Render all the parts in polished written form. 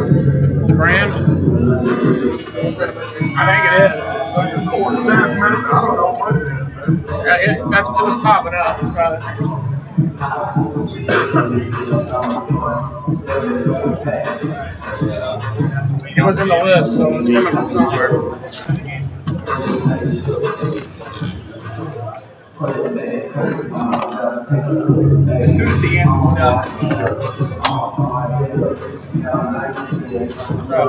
The brand? I think it is. I don't know what it is. Yeah, it was popping up. So it was in the list, so it's coming from somewhere. As soon as the anthem's done. What's up?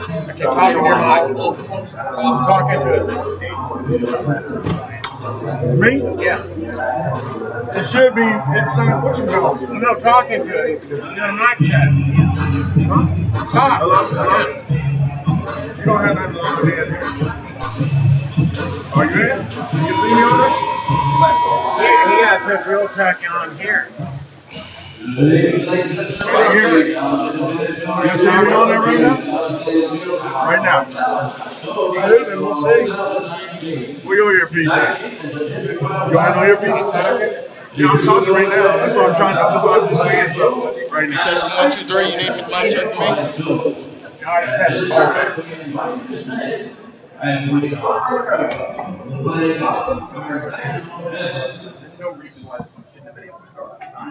I can talk to your mic. I was talking to it. Me? Yeah. It should be. It's not what you call. No, talking to it. You're a mic check. Talk. Hello? You don't have nothing on the head here. Are you in? You see me on there? Yeah, he got to put real tech on here. Can you hear me? You see me on there right now? Right now. Good, and we'll see. Where your earpiece at? You have no earpiece? Yeah, I'm talking right now. That's what I'm trying to. That's what I'm just saying right now. Testing 1, 2, 3. You need my check me? There's no reason why this one shouldn't have been able to start on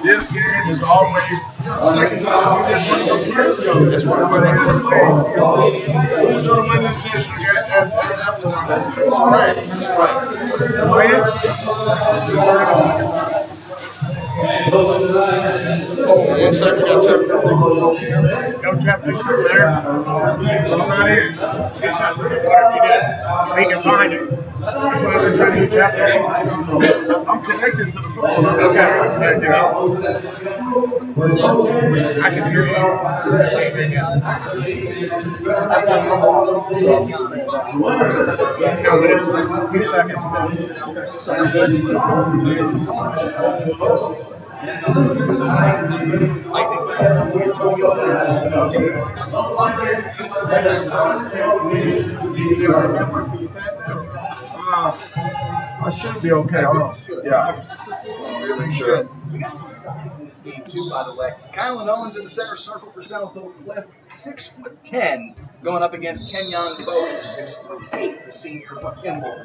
This game is always second time we did one of them years ago. That's why we're going to play. Who's going to win this district after one of those things? Right. That's right. Win? Hold on 1 second. We got technical. No traffic circle there. I'm not in. She shot through the water. You did. He can find it. That's why they're trying to get traffic. I'm connected to the phone. Okay, I'm connected. I can hear you. No, but it's a few seconds. Sound good? I should be okay. Hold on. Yeah. Make sure. We got some size in this game too, by the way. Kylan Owens in the center circle for South Oak Cliff, 6'10", going up against Kenyon Bowe, 6'8", the senior for Kimball.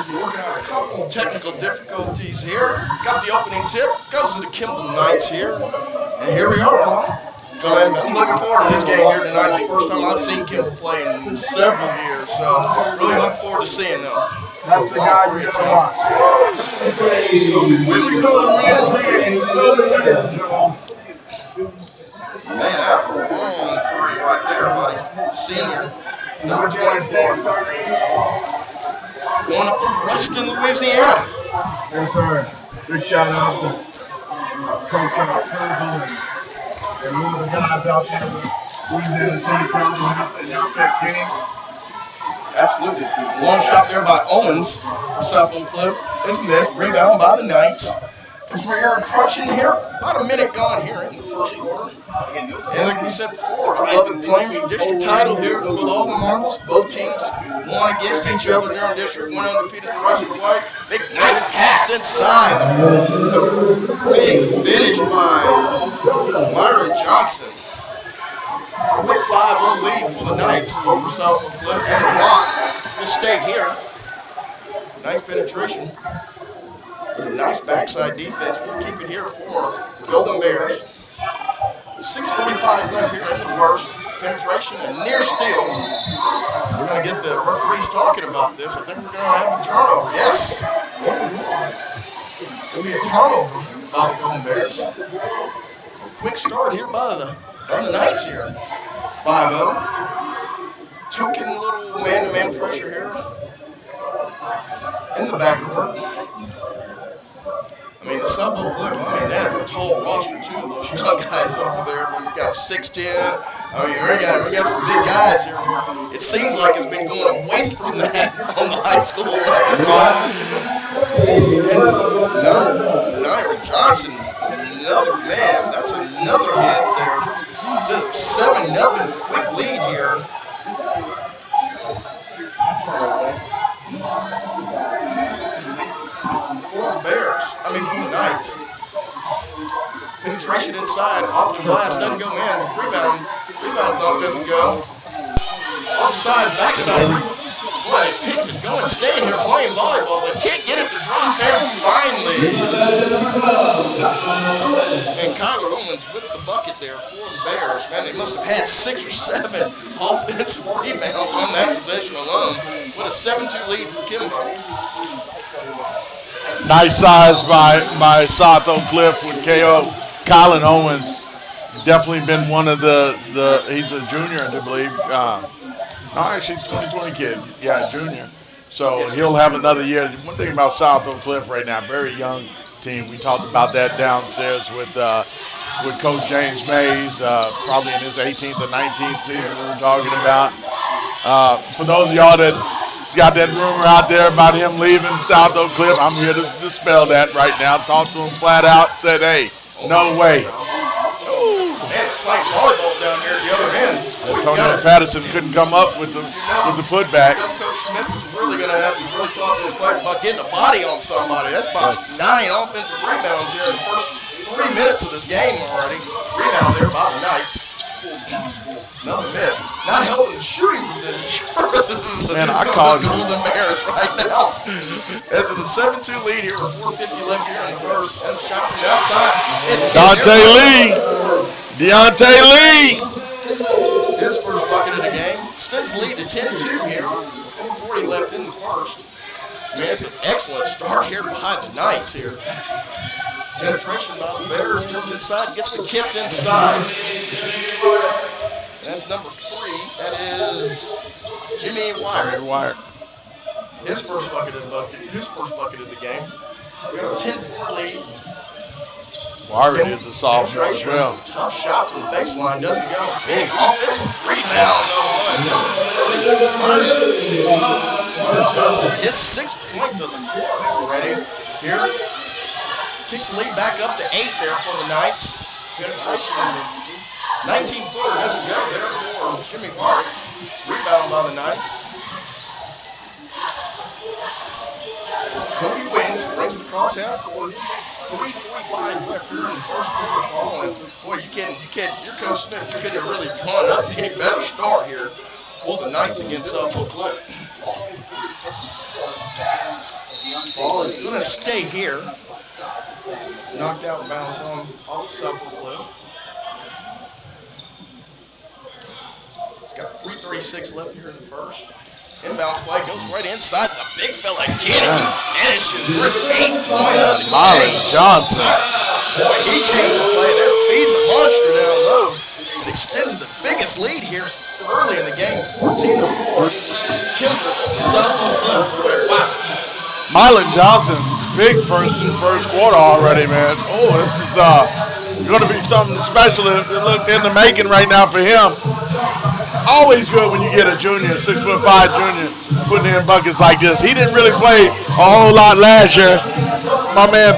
We're working out a couple of technical difficulties here. Got the opening tip. Goes to the Kimball Knights here. And here we are, Paul. I'm looking forward to this game here tonight. It's the first time I've seen Kimball play in several years. So really looking forward to seeing them. That's the guy you gotta watch. When we go to win, and we go to win, Joe. Man, that's a long three right there, buddy. Senior. Number 24. Going up to Ruston, Louisiana. Yes, sir. Big shout out to Coach Kimball and all the guys out there. Louisiana State Conference and outfit game. Absolutely. Long shot there by Owens for South Oak Cliff. It's missed. Rebound by the Knights. As we're approaching here, about a minute gone here in the first quarter. And like we said before, I love it playing for district title here with all the marbles. Both teams won against each other during district, went undefeated the rest of the way. Big, nice pass inside. The big finish by Myron Johnson. Quick 5-0 lead for the Knights over South Oak Cliff. And the block. We'll stay here. Nice penetration. A nice backside defense. We'll keep it here for Golden Bears. 6:45 left here in the first. Penetration and near steal. We're going to get the referees talking about this. I think we're going to have a turnover. Yes. It'll be a turnover by the Golden Bears. A quick start here by the Knights here. 5-0. Token little man-to-man pressure here in the backcourt. I mean, the South Oak Cliff, that is a tall roster, too, of those young guys over there. I mean, we got 6'10". We got some big guys here. It seems like it's been going away from that on the high school level. And Myron Johnson, another man, that's another hit there. It's a 7-0 quick lead here. For the Knights. Penetration inside, off the glass, doesn't go in. Rebound dunk doesn't go. Offside, backside. Boy, they picked it going, staying here playing volleyball. They can't get it to drop there finally. And Kyler Owens with the bucket there for the Bears. Man, they must have had 6 or 7 offensive rebounds on that possession alone. With a 7-2 lead for Kimball. Nice size by South Oak Cliff with KO. Colin Owens, definitely been one of the he's a junior, I believe. No, actually 2020 kid. Yeah, junior. So he'll have another year. One thing about South Oak Cliff right now, very young team. We talked about that downstairs with Coach James Mays, probably in his 18th or 19th season we were talking about. For those of y'all that got that rumor out there about him leaving South Oak Cliff, I'm here to dispel that right now. Talked to him flat out, said, hey, no way. Man, playing volleyball down here at the other end. Antonio Patterson couldn't come up with the putback. Coach Smith is really going to have to really talk to his players about getting a body on somebody. That's about 9 offensive rebounds here in the first 3 minutes of this game already. Rebound there by the Knights. Another miss. Not helping the shooting percentage. Man, I called the Golden Bears right now. As it's a 7-2 lead here with 4:50 left here in the first. And a shot from the outside. Deontay Lee. His first bucket of the game. Extends the lead to 10-2 here. 4:40 left in the first. Man, it's an excellent start here behind the Knights here. Penetration by the Bears, goes inside, gets the kiss inside. That's number 3. That is Jimmy Wire. His first bucket of the game. So we have a 10-4 lead. Wire is a sophomore as well. Tough shot from the baseline, doesn't go. Big offensive rebound. Johnson, his 6th point of the quarter already. Here, kicks the lead back up to 8 there for the Knights. Penetration in the 19-footer doesn't go there for Jimmy Wire. Rebound by the Knights. Kobe Wings brings it across half court. 3:45 left here in the first quarter, Paul. And boy, you can't. If you're Coach Smith, you couldn't have really drawn up any better start here for the Knights against Suffolk Cliff. Ball is going to stay here. Knocked out and bounced off Suffolk Cliff. It's got 3:36 left here in the first. Inbounds play goes right inside the big fella again. He finishes for his 8th point of the game. Johnson. Boy, he came to play. They're feeding the monster down low. It extends the biggest lead here early in the game, 14-4. Kimball, Suffolk Cliff. Wow. Mylan Johnson, big first quarter already, man. Oh, this is going to be something special in the making right now for him. Always good when you get a junior, 6'5" junior, putting in buckets like this. He didn't really play a whole lot last year. My man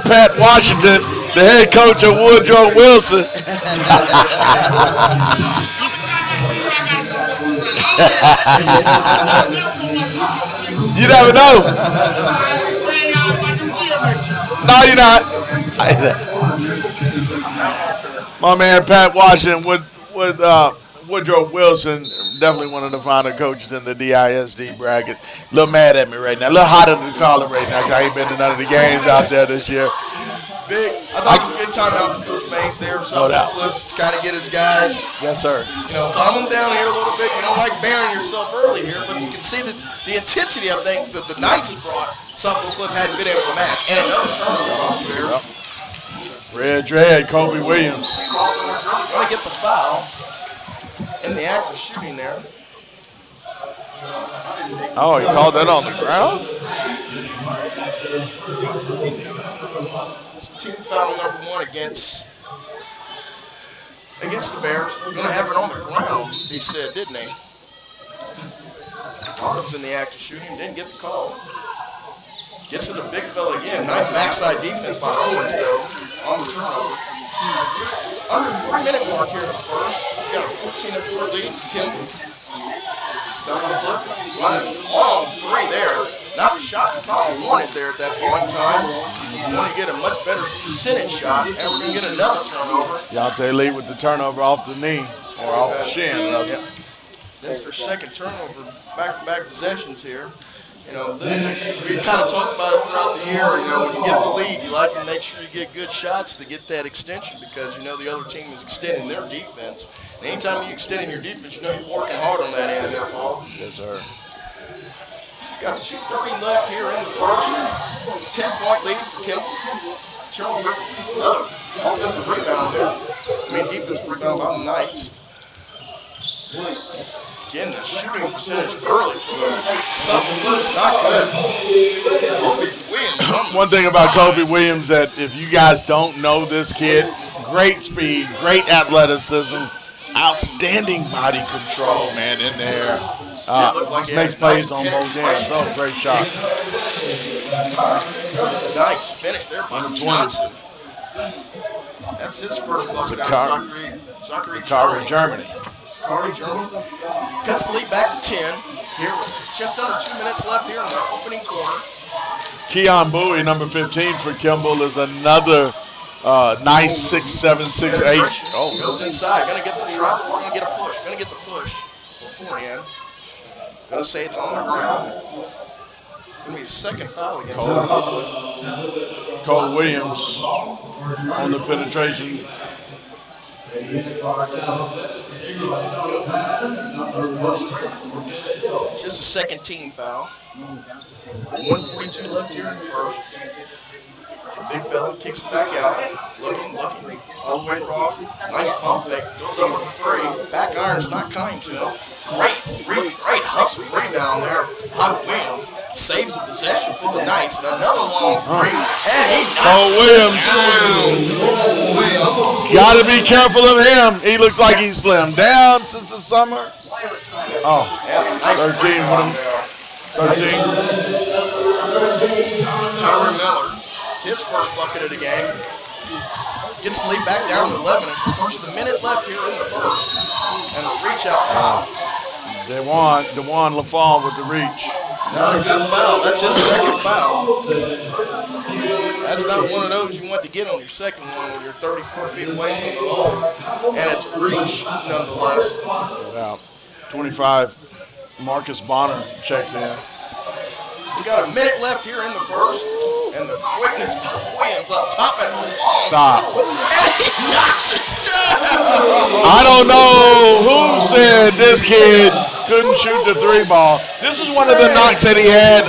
Pat Washington, the head coach of Woodrow Wilson. You never know. No, you're not. My man Pat Washington with Woodrow Wilson, definitely one of the finer coaches in the DISD bracket. A little mad at me right now. A little hot under the collar right now because I ain't been to none of the games out there this year. Big. I thought it was a good time out for Coach Mays there. So Clips to kind of get his guys. Yes, sir. Calm them down here a little bit. You don't like bearing yourself early here, but you can see that the intensity, I think, that the Knights have brought, Suffolk Cliff hadn't been able to match. And another turnover off the Bears. Red Dread, Kobe Williams. Crossover dribble. Going to get the foul in the act of shooting there. Oh, he called that on the ground? It's team foul number 1 against the Bears. Going to have it on the ground, he said, didn't he? Thought it was in the act of shooting. Didn't get the call. Gets to the big fella again. Nice backside defense by Owens, though, on the turnover. Under the 3-minute mark here in the first. We've got a 14-4 lead for Kimball. Suffolk Cliff running long 3 there. Not the shot we probably wanted there at that point in time. We want to get a much better percentage shot, and we're going to get another turnover. Yante Lee with the turnover off the knee, or off the shin. This is their second turnover, back-to-back possessions here. We kind of talk about it throughout the year. When you get the lead, you like to make sure you get good shots to get that extension because the other team is extending their defense. And anytime you're extending your defense, you're working hard on that end there, Paul. Yes, sir. So we've got 2:30 left here in the first. 10-point lead for Kimball. Turnover, another offensive rebound there. Defensive rebound by the Knights. Again, the shooting percentage early for the Suffolk Cliff is not good. Kobe Williams. One thing about Kobe Williams that if you guys don't know this kid, great speed, great athleticism, outstanding body control, man, in there. Makes plays on both ends. So great shot. Nice finish there by Johnson. That's his first bucket on Zachary Germany. Germany cuts the lead back to 10. Here, just under 2 minutes left here in the opening quarter. Keon Bowie, number 15 for Kimball, is another nice 6'7", 6'8". Oh, goes inside. Going to get the drop. We're going to get a push. Going to get the push beforehand. Going to say it's on the ground. It's going to be his second foul against Cole Williams on the penetration. It's just a second team foul. 1:42 left here in the first. Big fella kicks it back out. Looking. All the way across. Nice pump fake. Goes up with a three. Back iron's not kind to him. Great hustle rebound there by Williams. Saves the possession for the Knights. And another long three. And he knocks it down. Cole Williams. Got to be careful of him. He looks like he's slimmed down since the summer. Oh, Yeah, nice 13. rebound there. 13. Tyler Miller, his first bucket of the game. Gets the lead back down to 11 as we approach the minute left here in the first. And a reach out top. DeJuan LaFawn with the reach. Not a good foul. That's his second foul. That's not one of those you want to get on your second one when you're 34 feet away from the hole. And it's a reach nonetheless. About 25. Marcus Bonner checks in. We got a minute left here in the first, and the quickness of Williams up top at the long Stop. tool, and he knocks it down. I don't know who said this kid couldn't shoot the three ball. This is one of the knocks that he had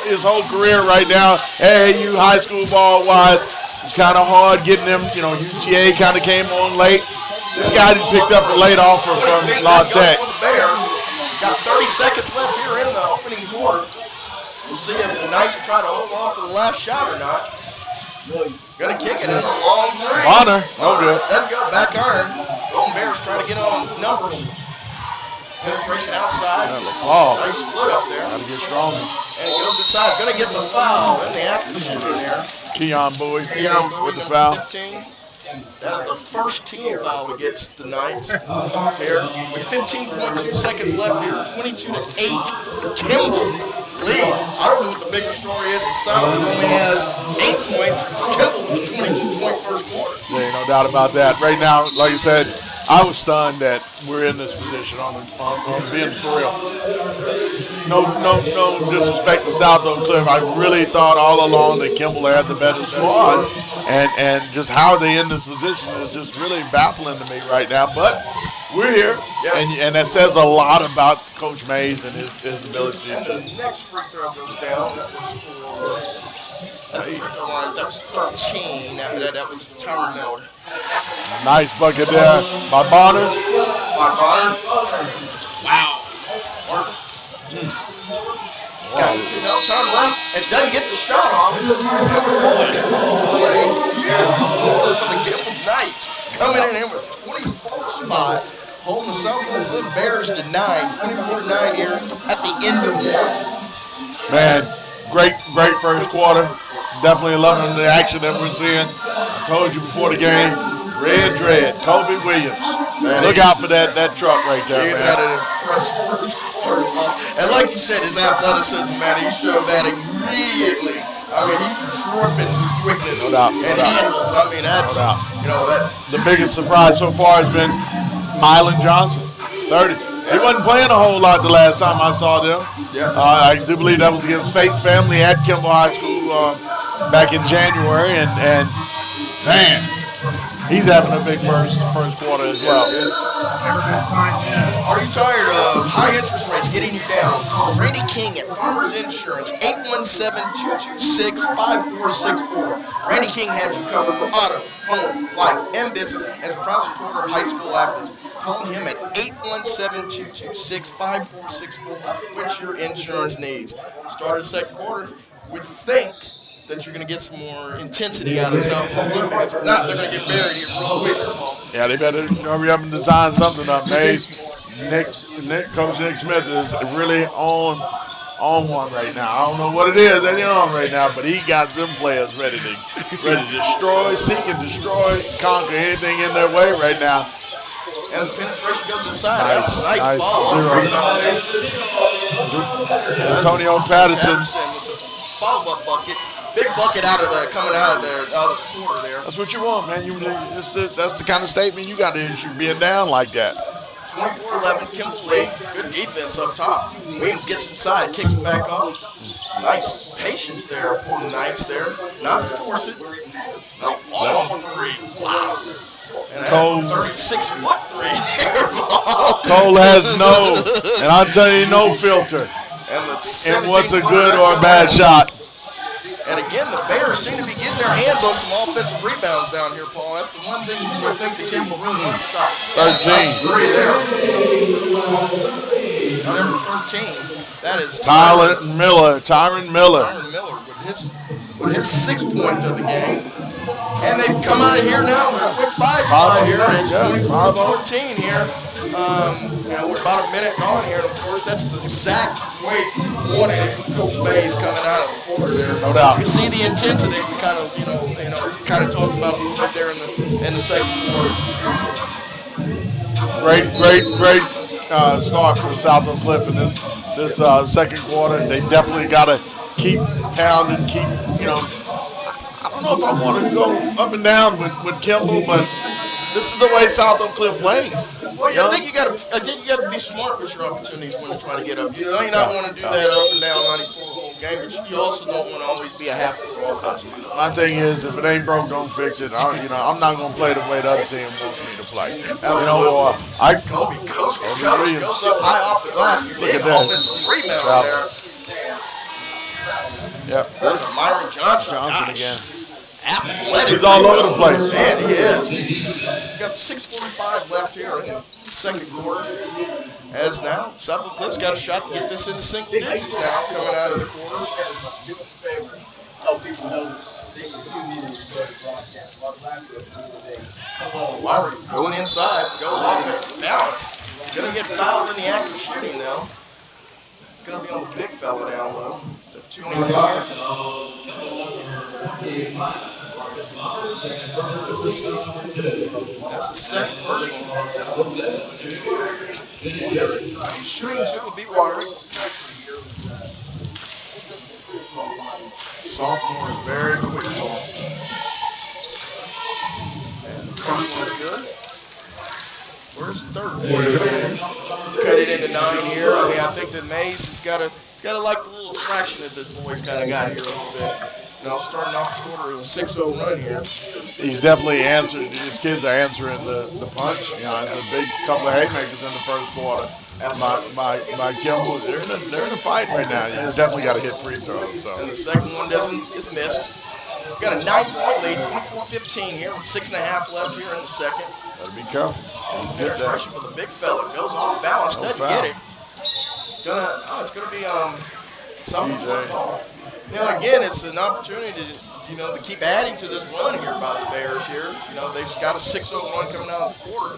his whole career right now. AAU high school ball wise, it's kind of hard getting them. UTA kind of came on late. This guy picked up a late offer from La Tech. For the Bears. Got 30 seconds left here in the opening quarter. We'll see if the Knights will try to hold on for the last shot or not. Gonna kick it in the long three. Bonner, no good. Doesn't go back iron. Golden Bears try to get on numbers. Penetration outside. Nice split up there. Got to get stronger. And he goes inside. Gonna get the foul in the active shooter there. Keon Bowie Keon Bowie with the number foul. 15. That's the first team foul against the Knights here. With 15.2 seconds left here, 22-8. Kimball lead. I don't know what the bigger story is. The Southern only has 8 points. Kimball with a 22-point first quarter. There ain't no doubt about that. Right now, like you said, I was stunned that we're in this position on being thrilled. No disrespect to South Oak Cliff. I really thought all along that Kimball had the better squad, and just how they in this position is just really baffling to me right now. But we're here, Yes. and that says a lot about Coach Mays and his ability And the to. next free throw goes down. That was for that free throw line. That was 13. After that was Tyler Miller. Nice bucket there by Bonner. By Bonner. Wow. Got time left and doesn't get the shot off. Boy, for the Kimball Knights coming in here with 24th spot, holding the South Oak Cliff Bears to 9, 24-9 here at the end of one. Man, great first quarter. Definitely loving the action that we're seeing. I told you before the game, Red Dread, Kobe Williams. Man, Look out for that truck right there, He's man. had an impressive first quarter. And like you said, his athleticism, man, he showed that immediately. I mean, he's dripping with quickness No doubt, and handles. I mean, that's, doubt. that. The biggest surprise so far has been Mylan Johnson, 30. He wasn't playing a whole lot the last time I saw them. Yeah. I do believe that was against Faith Family at Kimball High School back in January, and man, he's having a big first quarter as well. Yes. Are you tired of high interest rates getting you down? Call Randy King at Farmers Insurance, 817-226-5464. Randy King has you covered for auto, home, life, and business as a proud supporter of high school athletes. Call him at 817-226-5464 with your insurance needs. Start of the second quarter, we'd think that you're going to get some more intensity out of South Oak Cliff, because if not, they're going to get buried here real quick here, Paul. Yeah, they better hurry up and design something up, Mays. Coach Nick Smith is really on one right now. I don't know what it is that he's on right now, but he got them players ready to destroy, seek and destroy, conquer anything in their way right now. And the penetration goes inside. Nice ball. Antonio Patterson. With the follow-up bucket. Big bucket coming out of the quarter there. That's what you want, man. That's the kind of statement you got to issue, being down like that. 24-11, Kimball lead. Good defense up top. Williams gets inside, kicks it back up. Nice patience there for the Knights there. Not to force it. long three. Wow. And Cole. 36-foot three there, Paul. Cole has no, and I'll tell you, no filter. And And what's a good or a bad shot? And again, the Bears seem to be getting their hands on some offensive rebounds down here, Paul. That's the one thing I think the Kimball really wants to shot. 13. Three there. Number 13. That is Tyron Miller. Tyron Miller with his 6th point of the game. And they've come out of here now with a quick 5 spot here. It's 24-14 here. We're about a minute gone here. And of course, that's the exact way we wanted it from Coach Mays coming out of the quarter there. No doubt. You can see the intensity we kind of talked about a little bit there in the second quarter. Great start for Southern Cliff in this second quarter. They definitely got to keep pounding, I don't know if I want to go up and down with Kimball, but this is the way Southern Cliff plays. Well, I think you got to be smart with your opportunities when you're trying to get up. You not want to do that up and down 94 the whole game, but you also don't want to always be a half-court offense. My thing is, if it ain't broke, don't fix it. I'm not gonna play the way the other team wants me to play. Absolutely. Kobe goes up high off the glass. Big offensive rebound there. Yep. There's a Myron Johnson again. Athletic. He's all over the place. Man, he is. He's got 6:45 left here in the second quarter. As now, Suffolk Cliff's got a shot to get this into single digits now coming out of the quarter. Wyrick going inside, goes off at balance. Going to get fouled in the act of shooting now. It's going to be on the big fella down low. It's at 25. That's the second personal. Shooting two will be Wyrick. Sophomore is very quick ball. And the first one is good. Where's the third point? Cut it into 9 here. I mean, I think that Mays has got to like the little traction that this boy's kind of got here a little bit. Now starting off the quarter with a 6-0 run here. He's definitely answered. His kids are answering the punch. It's a big couple of haymakers in the first quarter. By Kimball, they're in a fight right now. You definitely got to hit free throws. So. And the second one is missed. We've got a 9-point lead, 24-15 here with 6.5 left here in the second. Gotta be careful. Penetration for the big fella. Goes off balance, doesn't get it. It's gonna be something to call. Again, it's an opportunity to keep adding to this run here by the Bears here. They've got a 6-0 run coming out of the quarter.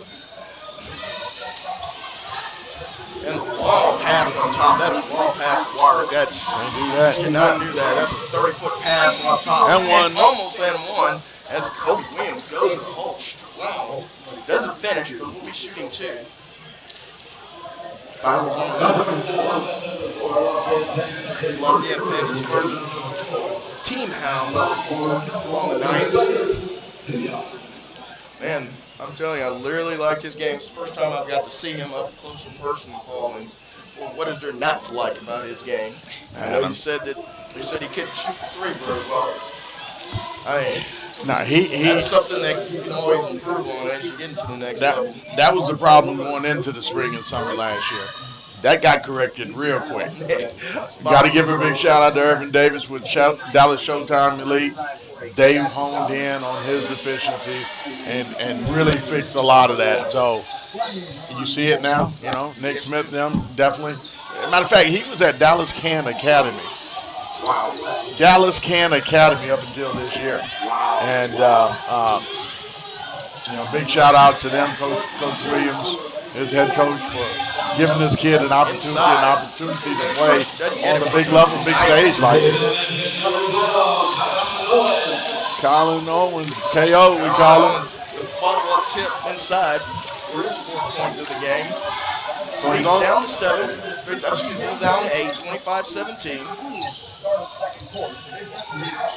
And the long pass on top. That's a long pass to Wyrick. Just cannot do that. That's a 30-foot pass on top. And one. Almost and one as Kobe Williams goes to the hole strong. Doesn't finish, but will be shooting two. Fouls on number 4. It's Lafayette Petty's first team foul, number 4 on the night. Man, I'm telling you, I really like his game. It's the first time I've got to see him up close and personal, Paul. And what is there not to like about his game? I know you said he couldn't shoot the three very well. That's something that you can always improve on as you get into the next level. That was the problem going into the spring and summer last year. That got corrected real quick. Got to give a big shout out to Irvin Davis with Dallas Showtime Elite. They honed in on his deficiencies and really fixed a lot of that. So you see it now, Nick Smith, them definitely. Matter of fact, he was at Dallas Can Academy. Wow. Dallas Can Academy up until this year. Wow. And, big shout outs to them, Coach Williams, his head coach, for giving this kid an opportunity to play on the big level, big stage like this. Colin Owens, KO, we call him. The follow-up tip inside for his 4th point of the game. So he's down to 7. He's down to 8, 25-17.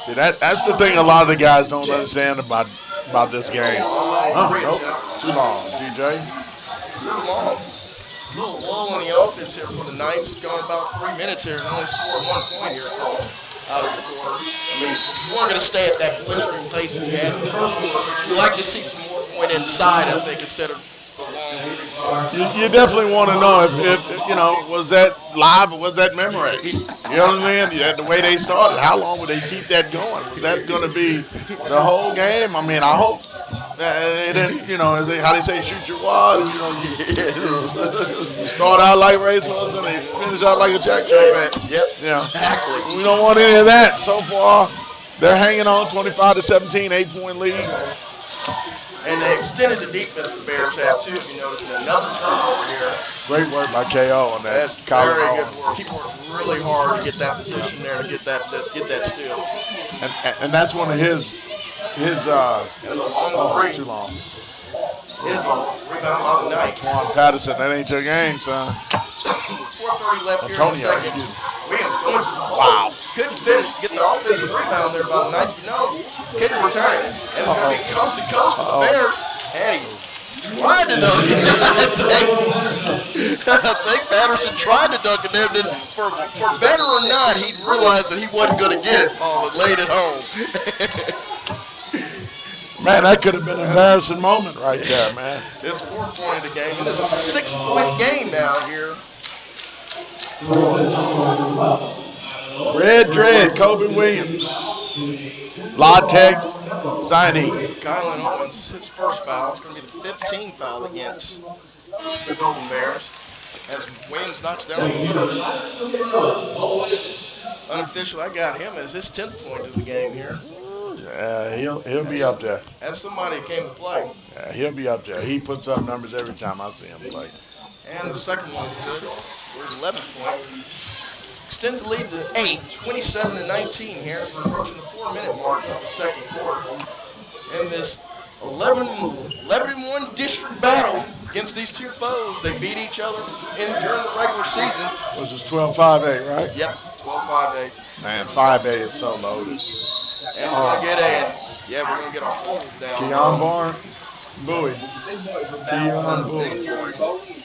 See, that's the thing a lot of the guys don't understand about this game. Too long, DJ. A little low on the offense here for the Knights. Going about 3 minutes here and only scored 1 point here. out of the quarter. I mean, you weren't going to stay at that blistering pace that you had in the first quarter. You'd like to see some more point inside, I think, instead of the long 3 You definitely want to know if was that live or was that Memorex? You know what I mean? Yeah, the way they started, how long would they keep that going? Was that going to be the whole game? I mean, I hope. And then, how they say, shoot your wad. You start out like racehorse and they finish out like a jack. Yep. Yeah. Exactly. We don't want any of that. So far, they're hanging on 25-17, 8-point lead. And they extended the defense the Bears have, too, if you notice. Another turnover here. Great work by KO on that. That's very good work. He worked really hard to get that position there, to get that steal. And that's one of his too long. His rebound of the night. Twan Patterson, that ain't your game, son. 4:30 left here in the second. Williams going to the hole. Wow. Couldn't finish, get the offensive rebound there by the Knights, but no, couldn't return it. And it's going to be coast to coast for the Bears. And he tried to dunk it. I think Patterson tried to dunk it, and then for better or not, he realized that he wasn't going to get it, Paul, and laid it home. Man, that could have been an embarrassing moment right there, man. It's 4-point of the game, and it's a 6-point game now here. Red Dread, Kobe Williams. La Tech signing. Kylan Owens, his first foul. It's going to be the 15th foul against the Golden Bears as Williams knocks down the first. Unofficial, I got him as his 10th point of the game here. Yeah, he'll be up there. That's somebody who came to play. Yeah, he'll be up there. He puts up numbers every time I see him play. And the second one is good. There's 11 point. Extends the lead to 8, 27-19 here as we're approaching the 4-minute mark of the second quarter. In this 11-1 district battle against these two foes, they beat each other during the regular season. This is 12-5-8, right? Yep, 12-5-8. Man, 5-8 is so loaded. And we're going to get a hold down. Keon Barn, Bowie. Keon Bowie.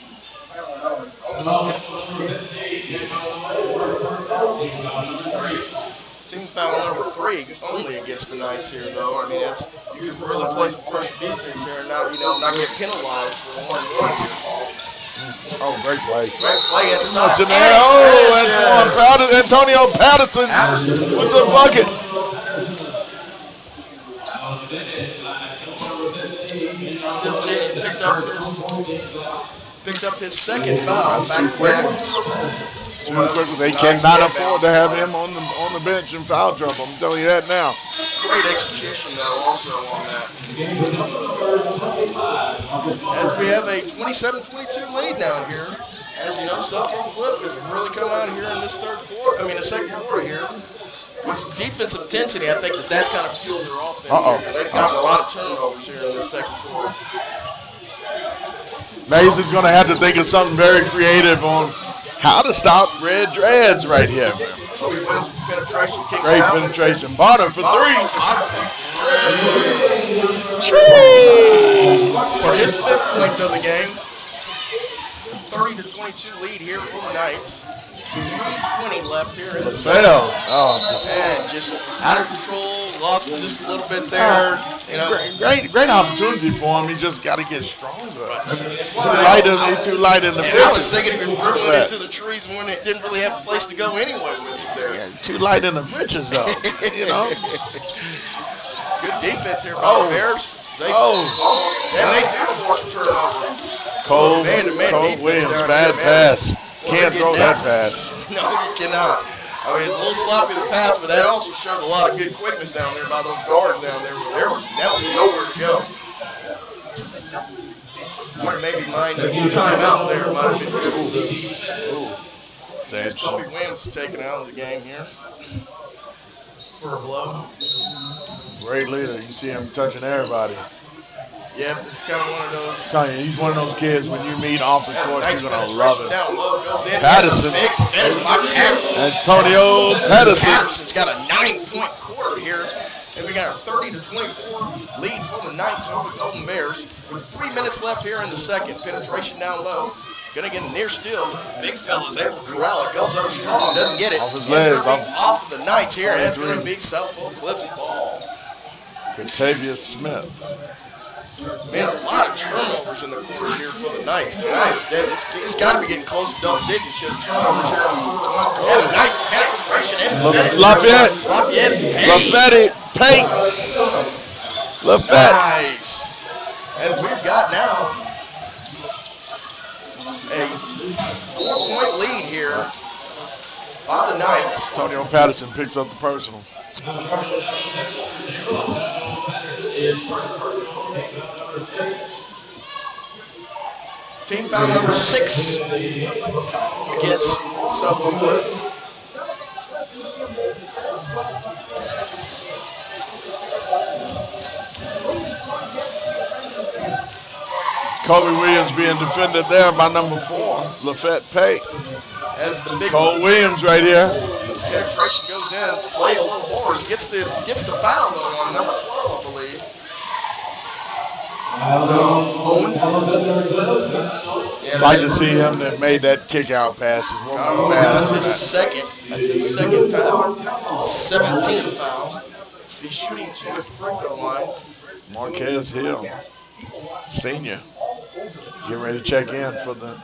Team foul number 3 only against the Knights here, though. I mean, you can really play some pressure defense here and not get penalized for 1-1 here. Oh, great play. Great play inside. And Antonio Patterson with the bucket. 15 picked up his second foul back-to-back. They cannot afford to have him on the bench in foul trouble. I'm telling you that now. Great execution, though, also on that. As we have a 27-22 lead now here. As you know, Suffolk Cliff has really come out here in this the second quarter here. With some defensive intensity, I think that's kind of fueled their offense. They've gotten a lot of turnovers here in this second quarter. Mays is going to have to think of something very creative on how to stop Red Dreads right here. Penetration kicks Great out. penetration. Bottom for 3. For his 5th point of the game. 30-22 lead here for the Knights. 3:20 left here in the second. And just out of control, lost it just a little bit there. Great opportunity for him. He just got to get stronger. Too light in the bridges. I was thinking he was dribbling into the trees when it didn't really have a place to go anyway with it there. Yeah, too light in the bridges, though. Good defense here by the Bears. And they do force a turnover. Cole man-to-man Williams, down bad here, pass. Can't throw that pass. No, you cannot. I mean, it's a little sloppy the pass, but that also showed a lot of good quickness down there by those guards down there. There was nowhere to go. Or maybe mind a timeout there might have been good. As Kobe Williams is taken out of the game here for a blow. Great leader. You see him touching everybody. Yeah, it's kind of one of those. I'm telling you, he's one of those kids when you meet off the court, you're going to love it. Down low, goes in. Patterson. Big finish by Patterson. Antonio Patterson. Patterson's got a 9-point quarter here. And we got a 30-24 lead for the Knights over the Golden Bears. With 3 minutes left here in the second. Penetration down low. Gonna get a near steal. The big fella's able to corral it. Goes up strong. Doesn't get it. Off his leg. Off of the Knights here. And it's going to be South Oak Cliff's ball. Contavious Smith. Man, a lot of turnovers in the quarter here for the Knights. It's got to be getting close to double digits. Just turnovers here. And a nice penetration into the finish. Lafette paints. Lafette. Nice. As we've got now a 4-point lead here by the Knights. Antonio Patterson picks up the personal. Team foul number 6 against South Oak Cliff. Kobe Williams being defended there by number 4, Lafette Pate. As the big Cole Williams right here. The penetration goes in, plays a little horse, gets the foul though on number 12, I believe. So Owens. I'd like to see him that made that kick out pass. That's his second. That's his second time. 17 foul. He's shooting 2 at the free throw line. Marquez Hill, senior, getting ready to check in for the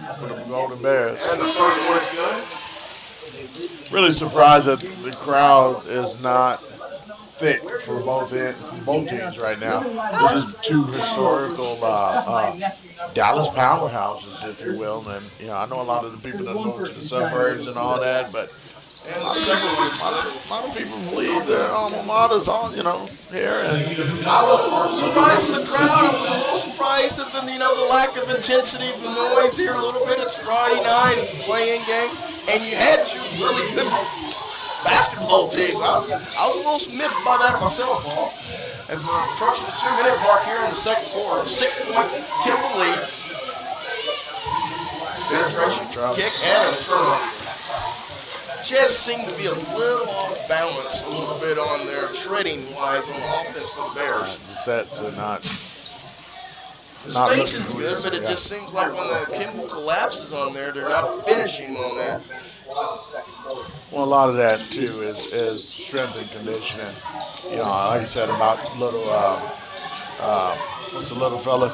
Golden Bears. And the first one is good. Really surprised that the crowd is not thick for both teams right now. This is 2 historical Dallas powerhouses, if you will. And I know a lot of the people that go to the suburbs and all that, but and the second one is good. A lot of people believe their alma maters on, here. And I was a little surprised at the crowd. I was a little surprised at the lack of intensity, the noise here a little bit. It's Friday night. It's a play-in game, and you had 2 really good basketball teams. I was a little miffed by that myself, Paul. As we're approaching the 2-minute mark here in the second quarter, 6-point Kimball lead. Penetration, kick, and a turnover. Just seemed to be a little off balance a little bit on their treading wise on the offense for the Bears. The sets are not. The spacing's good, but it just seems like when the Kimball collapses on there, they're not finishing on that. Well, a lot of that too is strength and conditioning. Like you said about little what's the little fella?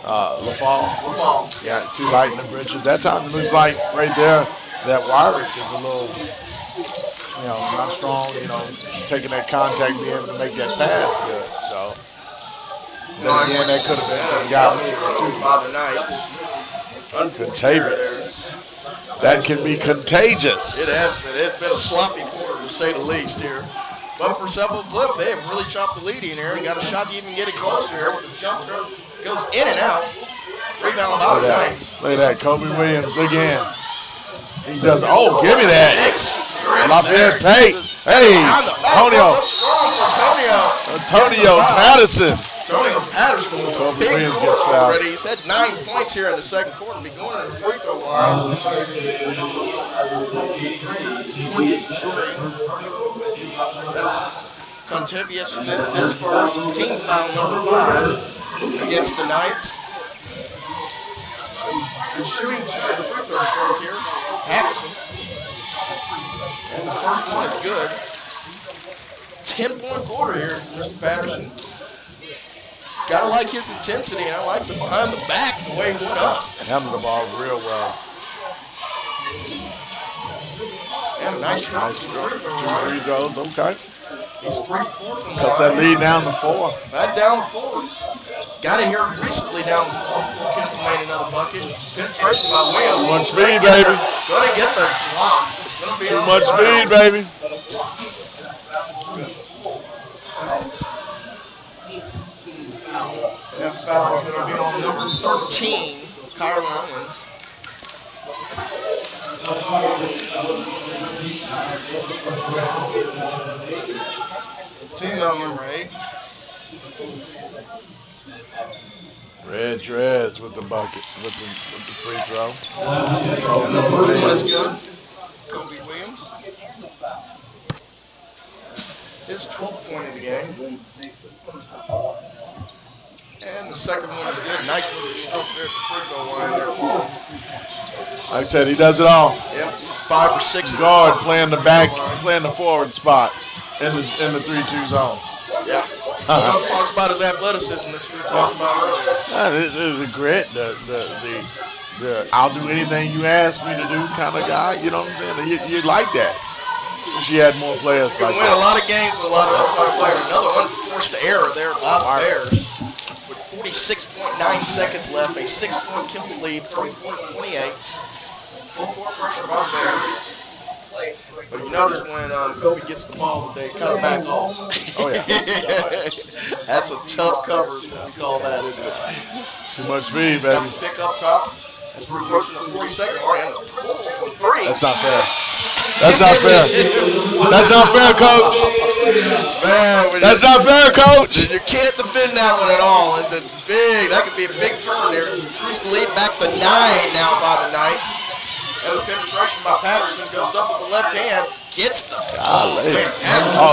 LaFall. Yeah, too light in the britches. That time it looks like right there that Wyrick is a little, not strong. Taking that contact, being able to make that pass good. So. Then again, that could have been got by the Knights. Contagious. That can be contagious. It has been. It's been a sloppy quarter, to say the least, here. But for South Oak Cliff, they have really chopped the lead in here and got a shot to even get it closer here with the jumper. Goes in and out. Rebound by the Knights. Look at that. Kobe Williams again. He does. Oh, give me that. Lafayette Pate. Hey, Antonio Patterson. Antonio Patterson with a big quarter already. He's had 9 points here in the second quarter. Be going to the free throw line. 23. That's Contavious Smith, his first. Team foul number 5 against the Knights. He's shooting 2 at the free throw stroke here. Patterson. And the first one is good. 10-point quarter here from Mr. Patterson. Gotta like his intensity, and I like the behind the back, the way he went up. Handled the ball real well. And a nice shot. 2 free throws, okay. He's 3 for 4 from Cuts that lead down to 4. That down 4. Got it here recently down 4 before Kimball made another bucket. Penetration by Williams. Too much speed, baby. Gonna get the block. It's gonna be too much speed, baby. That foul is going to be on number 13, Kyron Owens. Team number 8. Red Dreads with the bucket, with the free throw. And the first one is good. Kobe Williams. His 12th point of the game. And in. The second one is good. Nice looking stroke there at the free throw line there, Paul. Like I said, he does it all. Yep, he's 5 for 6. Guard playing the back, playing the forward spot in the 3-2 zone. Yeah. Talks about his athleticism that you were talking about earlier. The grit, the I'll do anything you ask me to do kind of guy. You know what I'm saying? You like that. She had more players you like win that. a lot of games with a lot of outside players. Another unforced error there by the Bears. With 46.9 seconds left, a 6-point Kimball lead, 34-28. Full court pressure by the Bears. But you notice when Kobe gets the ball that they kind of back off. Oh, yeah. That's a tough cover is what we call that, isn't it? Too much speed, baby. Got the pick up top as we're approaching the 42nd mark and the pull from 3. That's not fair. That's not fair. That's not fair, Coach. Man, That's not fair, Coach. you can't defend that one at all. It's a big, that could be a big turn there. Increase the lead back to 9 now by the Knights. And the penetration by Patterson goes up with the left hand. Gets the Oh,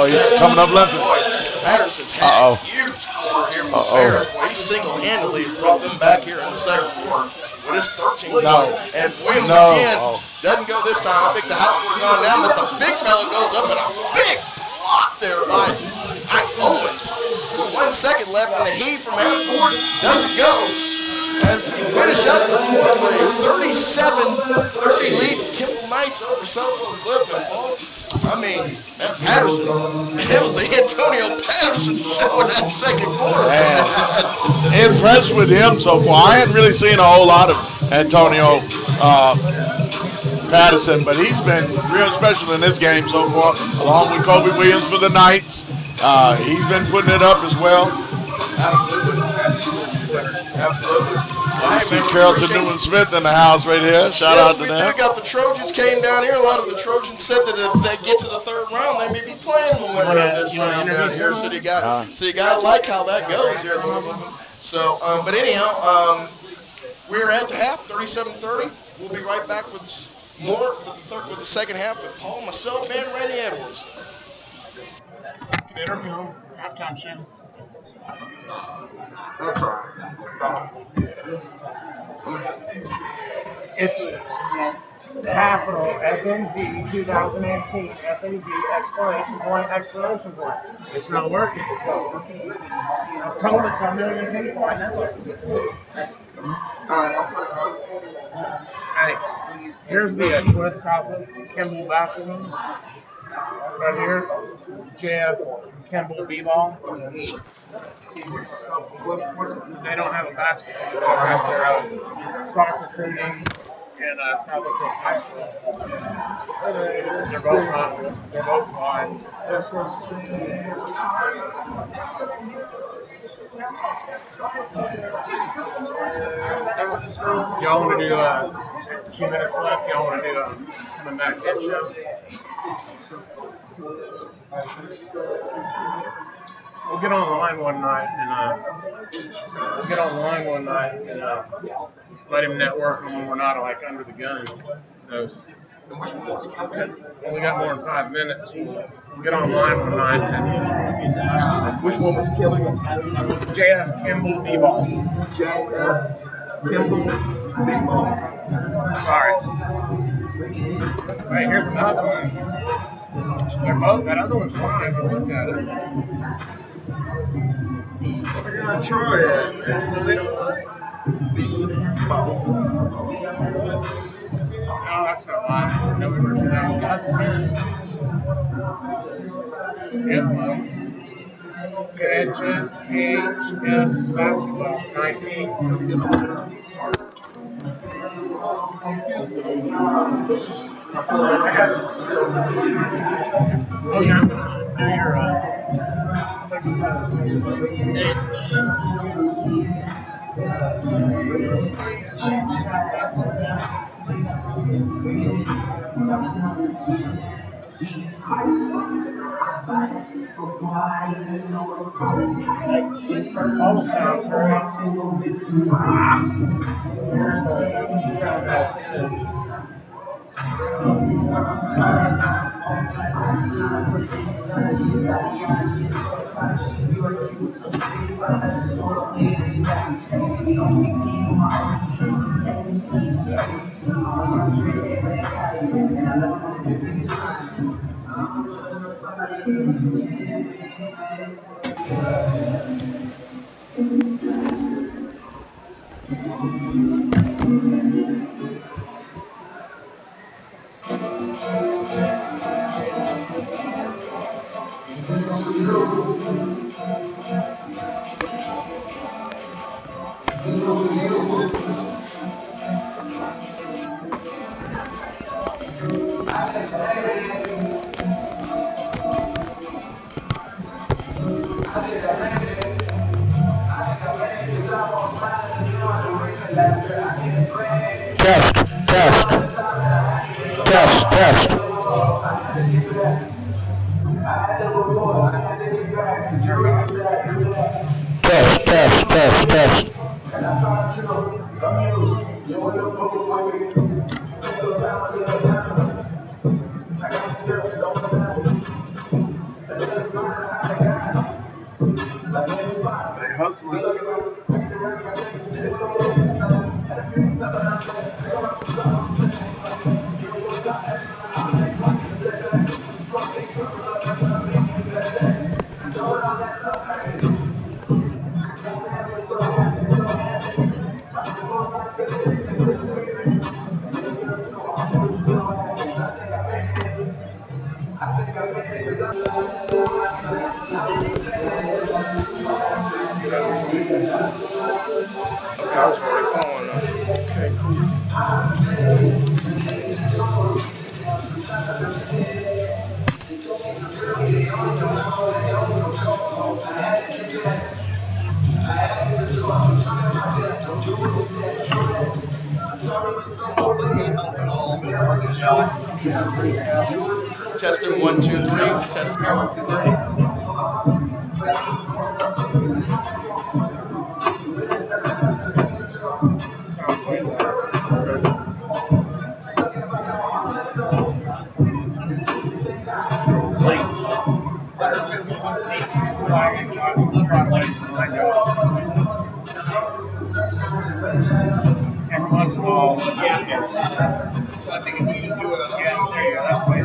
he's coming up left. Patterson's had a huge quarter here for the Bears. Boy, he single-handedly has brought them back here in the second quarter with his 13th point. And Williams again doesn't go this time. I think the house would have gone down, but the big fella goes up and a big block there by Owens. 1 second left, and the heat from half court doesn't go. As we finish up the fourth with a 37-30 lead, Kimball Knights over Southfield Cliff. And Paul, I mean, that Patterson, it was the Antonio Patterson show in that second quarter. Man, impressed with him so far. I hadn't really seen a whole lot of Antonio Patterson, but he's been real special in this game so far, along with Kobe Williams for the Knights. He's been putting it up as well. Absolutely. Well, I see Carrollton Newman-Smith in the house right here. Shout out to them. We got the Trojans came down here. A lot of the Trojans said that if they get to the third round, they may be playing the winner of this round down here. So you got to like how that goes here. So, but anyhow, we're at the half, 37-30. We'll be right back with more with the second half with Paul, myself, and Randy Edwards. Interview, halftime show. That's all right. It's Capital FNG 2018 FNG exclamation point. It's not working. I've told it to a million people. I know it. Alright, I'll put it up. Thanks. Here's the Twins outlet, Kimball basketball. Right here, JF Kimball B-ball. They don't have a basketball. They have their soccer recruiting and South Dakota High School. They're both live. Y'all want to do 2 minutes left? Y'all want to do a coming back hit show? We'll get online one night and let him network when we're not like under the gun. Those. And we got more than 5 minutes. We'll get online one night and Which one was killing us? JF Kimball B-ball. Kimball B-ball. Sorry. Right, here's another one. They're both, that other one's fine. Look at it. We're gonna try it. No, that's not mine. No, we were doing that. That's mine. Yes, mine. KHS basketball 19. Oh yeah, I'm gonna do your all sounds great. Sound as good. Test, test, test, test. Test, test, test, test. They hustling. Okay, I was already following them. Okay, cool. Testing 1, 2, 3. Testing. Sounds way better. Every once in a while, yeah. So I think if you just do it again, there you go. That's way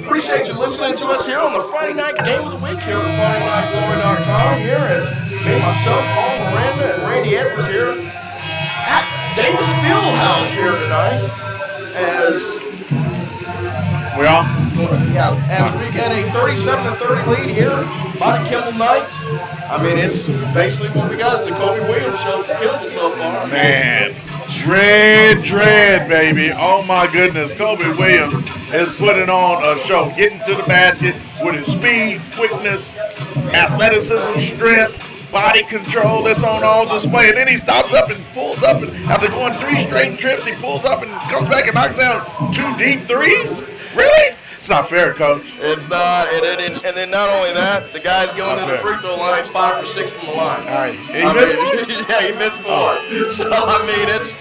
Appreciate you listening to us here on the Friday Night Game of the Week here at FridayNightGlory.com. Here is me, myself, Paul Miranda, and Randy Edwards here at Davis Fieldhouse here tonight. As we get a 37-30 lead here by the Kimball Knights. I mean, it's basically what we got is the Kobe Williams show for Kimball so far. Man, dread, baby. Oh my goodness, Kobe Williams is putting on a show, getting to the basket with his speed, quickness, athleticism, strength, body control that's on all display. And then he stops up and pulls up, and after going 3 straight trips, he pulls up and comes back and knocks down 2 deep threes? Really? It's not fair, Coach. It's not, and then not only that, the guy's going to the free throw line. He's 5 for 6 from the line. All right, he missed one? Yeah, he missed 4. So I mean, that's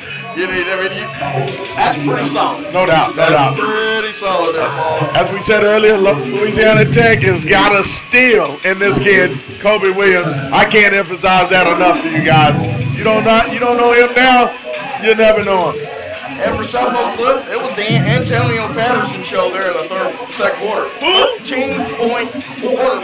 pretty solid. No doubt. Pretty solid there, Paul. As we said earlier, Louisiana Tech has got a steal in this kid, Kobe Williams. I can't emphasize that enough to you guys. You don't know him now, you never know him. And for South Oak Cliff, it was the Antonio Patterson show there in the second quarter. 13-point quarter.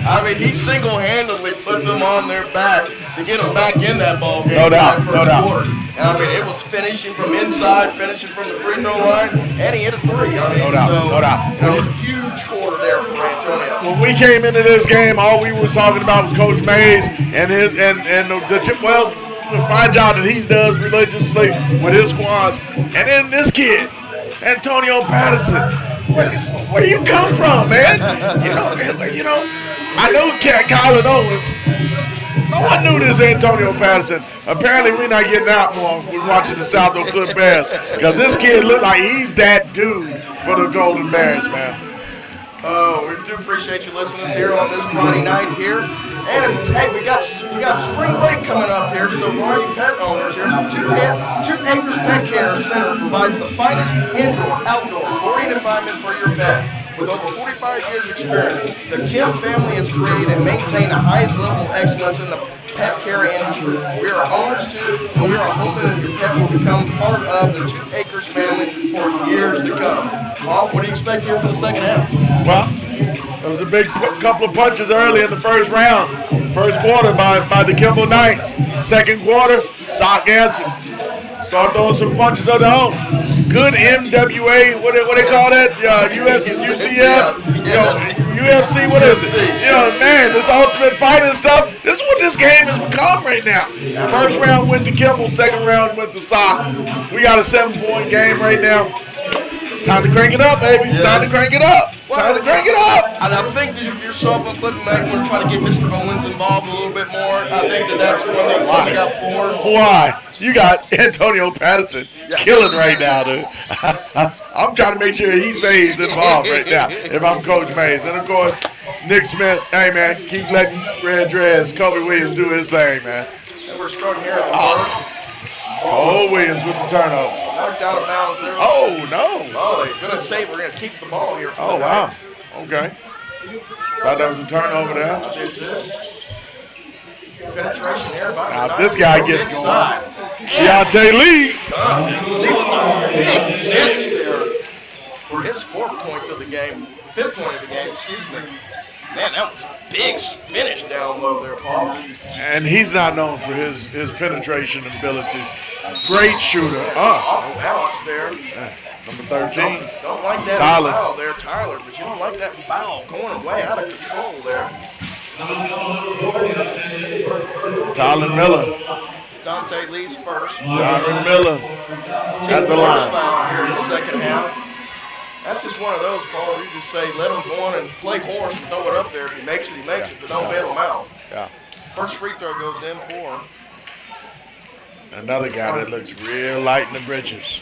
I mean, he single-handedly put them on their back to get them back in that ball game. No doubt. Quarter. And I mean, it was finishing from inside, finishing from the free throw line, and he hit a 3. I mean, no doubt. It was a huge quarter there for Antonio. When we came into this game, all we was talking about was Coach Mays and the fine job that he does religiously with his squads. And then this kid, Antonio Patterson. Where do you come from, man? I know Colin Owens. No one knew this Antonio Patterson. Apparently, we're not getting out more when we're watching the South Oak Cliff Bears because this kid looked like he's that dude for the Golden Bears, man. Oh, we do appreciate you listening here on this Friday night here. And hey, we got spring break coming up here, so for all you pet owners here, Two Acres Pet Care Center provides the finest indoor, outdoor boarding environment for your pet. With over 45 years experience, the Kim family has created and maintained the highest level of excellence in the pet care industry. We are owners too, and we are hoping that your pet will become part of the 2 Acres family for years to come. Paul, what do you expect here for the second half? Well, there was a big couple of punches early in the first round. First quarter by the Kimball Knights. Second quarter, Sock answered. Start throwing some punches of their own. Good MWA, what they call that? UCF? UFC, what is it? Man, this Ultimate Fighting stuff, this is what this game has become right now. First round went to Kimball, second round went to Sock. We got a 7-point game right now. It's time to crank it up, baby. Yes. Time to crank it up. Time to crank it up. And I think that if you're softball clip and Mac, we're trying to get Mr. Owens involved a little bit more. I think that's one thing we got for. Why? You got Antonio Patterson killing right now, dude. I'm trying to make sure he stays involved right now if I'm Coach Mays. And, of course, Nick Smith, hey, man, keep letting Red Dress, Kobe Williams do his thing, man. And we're starting here at the Cole Williams with the turnover. Knocked out of bounds there. Oh, no. Oh, they're going to say we're going to keep the ball here. Oh, wow. Okay. Thought that was a turnover there. Penetration here by now, this guy gets going. Deontay Lee. Big finish there for his 4th point of the game. 5th point of the game, excuse me. Man, that was a big finish down low there, Paul. And he's not known for his penetration abilities. Great shooter. Off balance there. Number 13. Don't like that foul there, Tyler, but you don't like that foul going way out of control there. Tyler Miller. It's Dante Lee's first. Tyler Miller at the line. Foul here in the second half. That's just one of those, Paul. You just say, let him go on and play horse and throw it up there. If he makes it, he makes it, but don't bail him out. Yeah. First free throw goes in for him. Another guy that looks real light in the britches.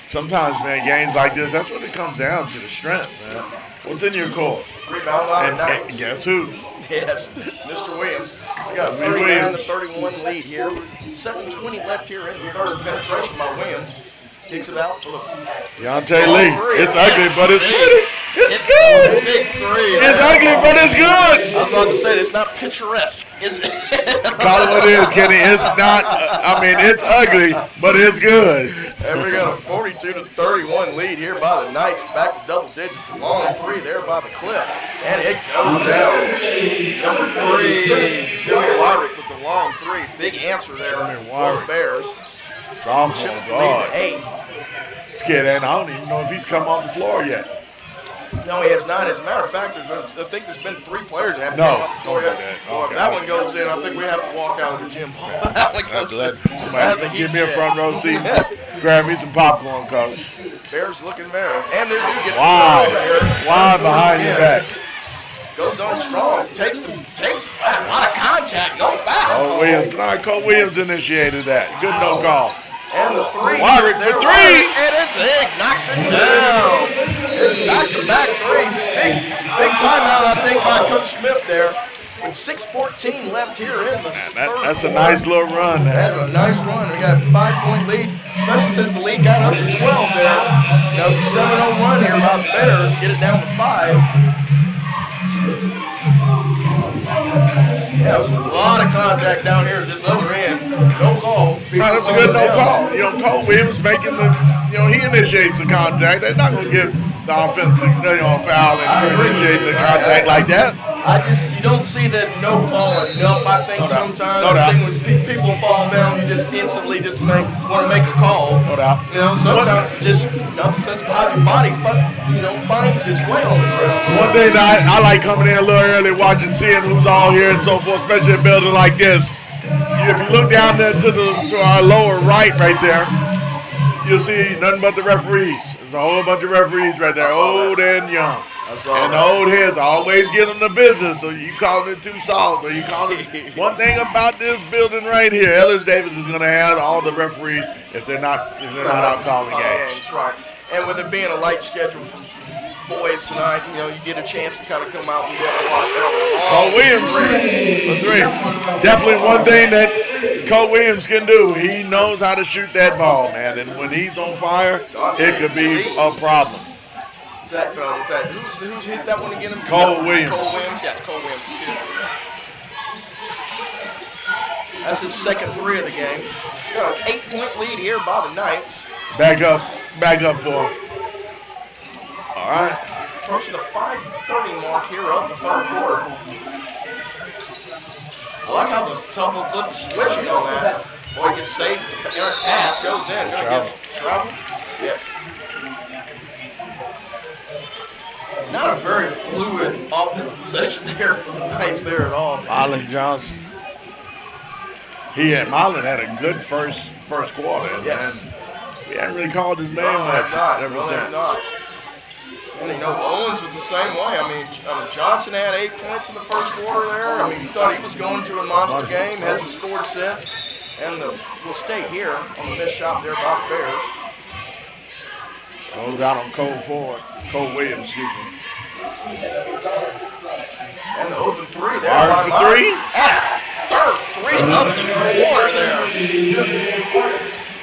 Sometimes, man, games like this, that's when it comes down to the strength, man. What's in your core? Rebound on the and guess who? Yes, Mr. Williams. We got a 39-31 lead here. 7:20 left here in the third. Penetration by Williams. Kicks it out for Deontay Lee. It's ugly, but it's pretty. It's good. Big three. It's ugly, but it's good. I was about to say, it's not picturesque, is it? Call it what it is, Kenny. It's not, it's ugly, but it's good. And we got a 42-31 lead here by the Knights. Back to double digits. Long three there by the clip. And it goes down. Number 3, Jimmy Wyrick with the long three. Big answer there for the Bears. Chips the lead to 8. This kid, and I don't even know if he's come on the floor yet. No, he has not. As a matter of fact, I think there's been 3 players that haven't come on the floor yet. Well, if that one goes in, I think we have to walk out of the gym. That one goes in. Give me a front row seat. Grab me some popcorn, Coach. Bears looking there. And they do get Why behind your back? Goes on strong. Takes a lot of contact. No foul. Cole Williams initiated that. Good no call. And the 3. Wyrick for 3. And it's Ig. Knocks it down. It's back-to-back threes. Big timeout, I think, by Coach Smith there. With 6:14 left here in the third. That's a nice little run there. That's a nice run. We got a 5-point lead, especially since the lead got up to 12 there. Now it's a 7-0 run here by the Bears. Get it down to 5. Yeah, it was a lot of contact down here at this other end. No call. That's a good no call. Cole Williams making he initiates the contact. They're not going to give the offensive foul and initiate the contact like that. You don't see that no call enough. I think sometimes when people fall down, you just instantly want to make a call. No doubt. Sometimes that's how your body finds its way on the ground. One thing that I like coming in a little early, seeing who's all here and so forth, especially in a building like this. If you look down there to our lower right there, you'll see nothing but the referees. There's a whole bunch of referees right there, old and young. And the old heads always get them the business, so you calling it too soft, or you calling it. One thing about this building right here, Ellis Davis is going to have all the referees if they're not out calling games. Right. And with it being a light schedule for boys tonight, you get a chance to kind of come out and get a watch that. Cole Williams, for three. Definitely one thing that Cole Williams can do. He knows how to shoot that ball, man. And when he's on fire, it could be a problem. Who's hit that one again? Cole Williams. Cole Williams, yes, Cole Williams. That's his second three of the game. Got an 8-point lead here by the Knights. Back up for him. All right. Approaching the 5:30 mark here of the third quarter. I like how the Southfield Cliff is switching on that. Boy gets saved. The errant pass goes in. Gonna get Travel. Yes. Not a very fluid offensive possession there for the Knights there at all. Marlon Johnson. Marlon had a good first quarter. Yes. And we haven't really called his name much ever since. And Owens was the same way. I mean, Johnson had 8 points in the first quarter there. I mean, you thought he was going to a monster game. Hasn't scored since. And will stay here on the missed shot there by the Bears. Goes out on Cole Williams, excuse me. And the open three there. Martin for three. Third three of the quarter there.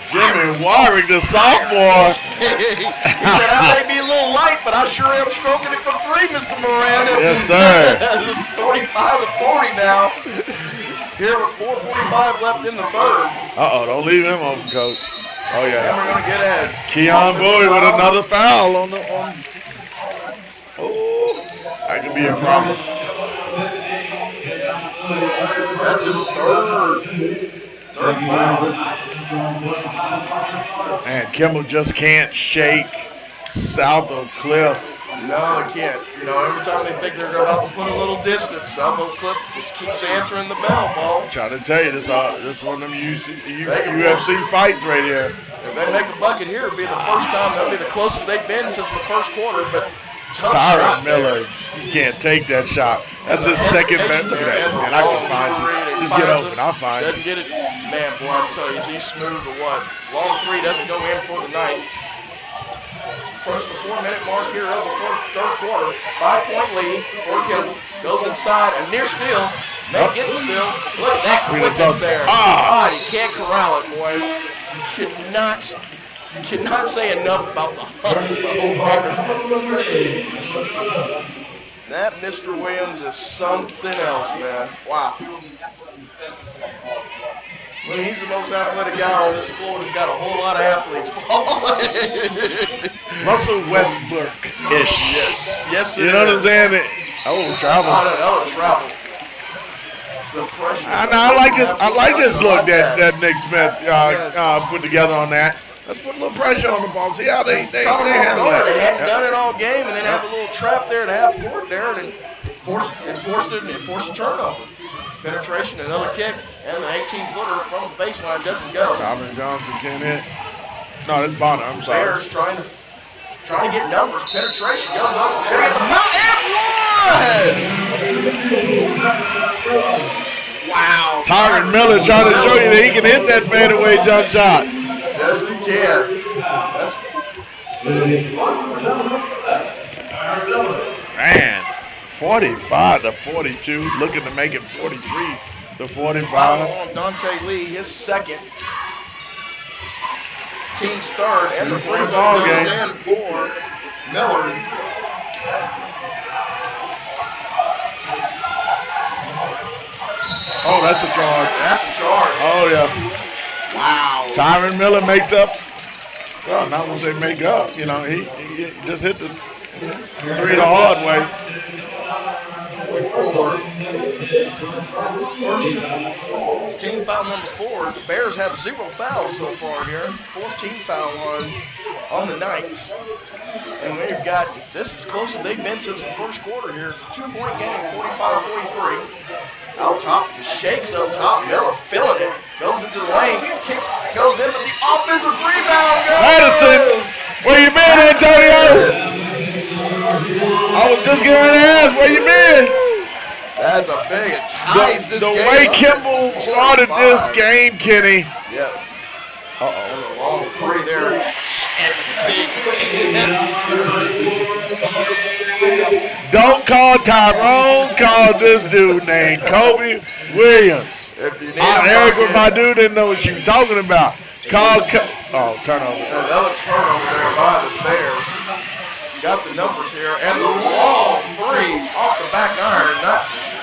Jimmy Warwick, the sophomore. He said, I may be a little light, but I sure am stroking it from three, Mr. Miranda. Yes, sir. This is 45-40 now. Here with 4:45 left in the third. Uh-oh, don't leave him open, Coach. Oh, yeah. And we're going to get ahead. Keon Bowie with another foul on the. Oh, that could be a problem. That's his third foul. And Kimball just can't shake South of Cliff. No, they can't. Every time they think they're about to put a little distance, South Oak Cliff just keeps answering the bell, Paul. I'm trying to tell you, this is one of them UFC fights right here. If they make a bucket here, it'll be the first time. That'll be the closest they've been since the first quarter. But Tyron Miller, he can't take that shot. That's his second bet. And I can find you. Just get open. I'll find you. Doesn't get it. Man, boy, I'm telling you, is he smooth or what? Long three doesn't go in for the Knights. Approaching the 4-minute mark here of the third quarter. 5-point lead for Kimball. Goes inside, a near steal. May get the steal. Look at that quickness there. God, you can't corral it, boy. You cannot say enough about the hustle over. That Mr. Williams is something else, man. Wow. Well, he's the most athletic guy on this floor. He's got a whole lot of athletes. Russell Westbrook-ish. Yes, you know what I'm saying? Travel. Travel. Some pressure. I like this look that Nick Smith put together on that. Let's put a little pressure on the ball. See how they handle it. They hadn't done it all game, and then have a little trap there at half court there, and forced a turnover. Penetration, another kick, and the 18-footer from the baseline doesn't go. Tyron Johnson can't hit. No, that's Bonner. I'm sorry. Bears trying to get numbers. Penetration goes up. They're going to get the foul and one! Wow. Tyron Miller trying to show you that he can hit that fadeaway jump shot. Yes, he can. Man, 45-42, looking to make it 43-45. On Dante Lee, his second. Team's third, and the free throw goes in for Miller. Oh, that's a charge. That's a charge. Oh, yeah. Wow. Tyron Miller makes up. Well, not going to say make up. He just hit the three the hard way. 24. First team foul number 4. The Bears have 0 fouls so far here. 14 foul on the Knights. And we've got, this is as close as they've been since the first quarter here. It's a 2-point game, 45-43. Out top, shakes up top. Miller feeling it. Goes into the lane. Kicks, goes in, but the offensive rebound goes. Madison, where you been, Antonio? I was just get on the ass. Where you been? That's a big. It ties this The game way up Kimball at started this 45. game, Kenny. Yes. And a long three there. And big hits. Don't call Tyrone. Call this dude named Kobe Williams. If you need Eric with my dude didn't know what she was talking about. Turnover. Another turnover there by the Bears. Got the numbers here. And the long three off the back iron.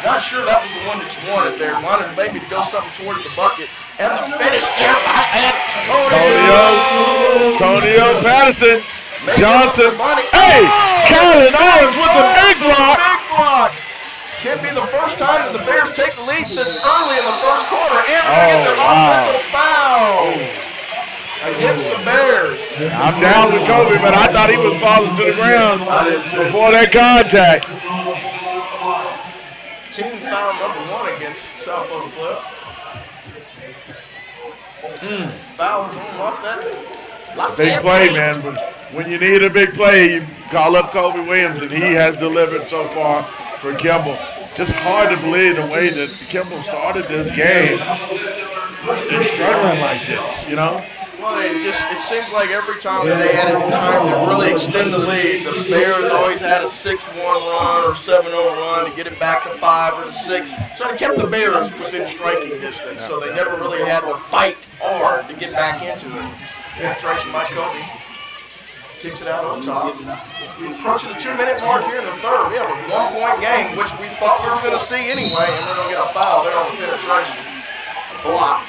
Not sure that was the one that you wanted there. Wanted maybe to go something towards the bucket. And the finish here by Antonio Patterson. Johnson. Hey, Colin Owens with the big block. Big block. Can't be the first time that the Bears take the lead since early in the first quarter. And they get their offensive foul against the Bears. I'm down with Kobe, but I thought he was falling to the ground before that contact. Team foul number 1 against South Oak Cliff. Fouls on Lafayette. Big play, man. But when you need a big play, you call up Kobe Williams, and he has delivered so far for Kimball. Just hard to believe the way that Kimball started this game. They're struggling like this, you know? Well, it seems like every time that they had a time to really extend the lead, the Bears always had a 6-1 run or 7-0 run to get it back to 5 or to 6. So it kept the Bears within striking distance. So they never really had to fight hard to get back into it. Penetration by Kobe. Kicks it out on top. Approaching the 2-minute mark here in the third. We have a 1-point game, which we thought we were going to see anyway, and we're going to get a foul there on the penetration. A block.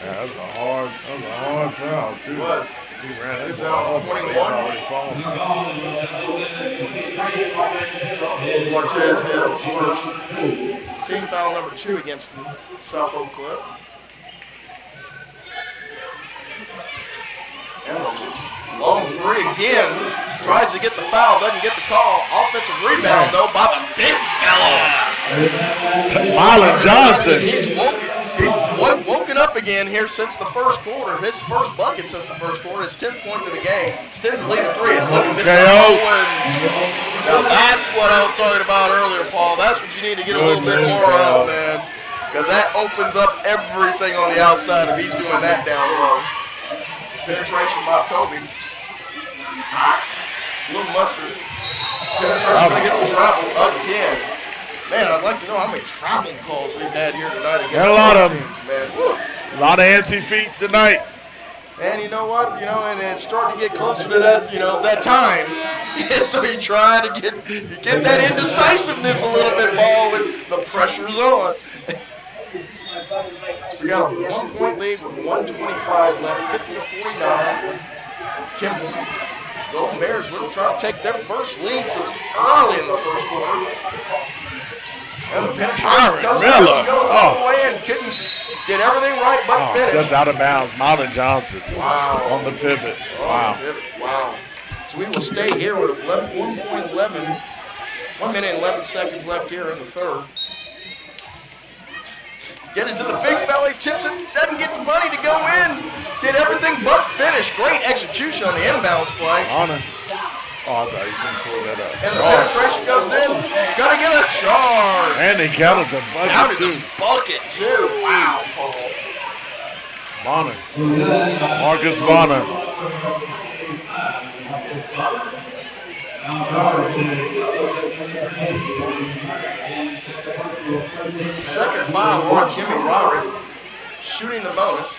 Yeah, that was a hard foul, too. It was. He ran It's that out ball. on 21. Already fallen. Marquez Hills first. Team foul number 2 against South Oak Cliff. And a long three again. Tries to get the foul, doesn't get the call. Offensive rebound, though, by the big fella. Marlon Johnson. He's woken up again here since the first quarter. His first bucket since the first quarter. His 10th point of the game. Extends the lead to 3. And look at Mr. Owens. Now that's what I was talking about earlier, Paul. That's what you need to get a little bit more of, man. Because that opens up everything on the outside if he's doing that down low. Penetration by Kobe. A little mustard. Penetration going to get the travel again. Man, I'd like to know how many travel calls we've had here tonight against Had a lot of them. teams, man. Woo. A lot of antsy feet tonight. And you know what? And it's starting to get closer to that, that time. So you try to get that indecisiveness a little bit, Ball, when the pressure's on. So we got a 1-point lead with 1:25 left, 50-49. Kimball. The Golden Bears really trying to take their first lead since early in the first quarter. And the penetration goes all the way in. Did everything right but finish. Stepped out of bounds. Marlon Johnson. Wow. On the pivot. Wow. Wow. So we will stay here with 1.11. 1 minute and 11 seconds left here in the third. Get it to the big fella. He tips it. Doesn't get the money to go in. Did everything but finish. Great execution on the inbounds play. Honor. Oh, I thought he was going to pull that up. And the penetration goes in. Gonna get a charge. And they counted the bucket, too. Bucket, too. Wow, Paul. Bonner. Marcus Bonner. Second foul on Jimmy Roderick. Shooting the bonus.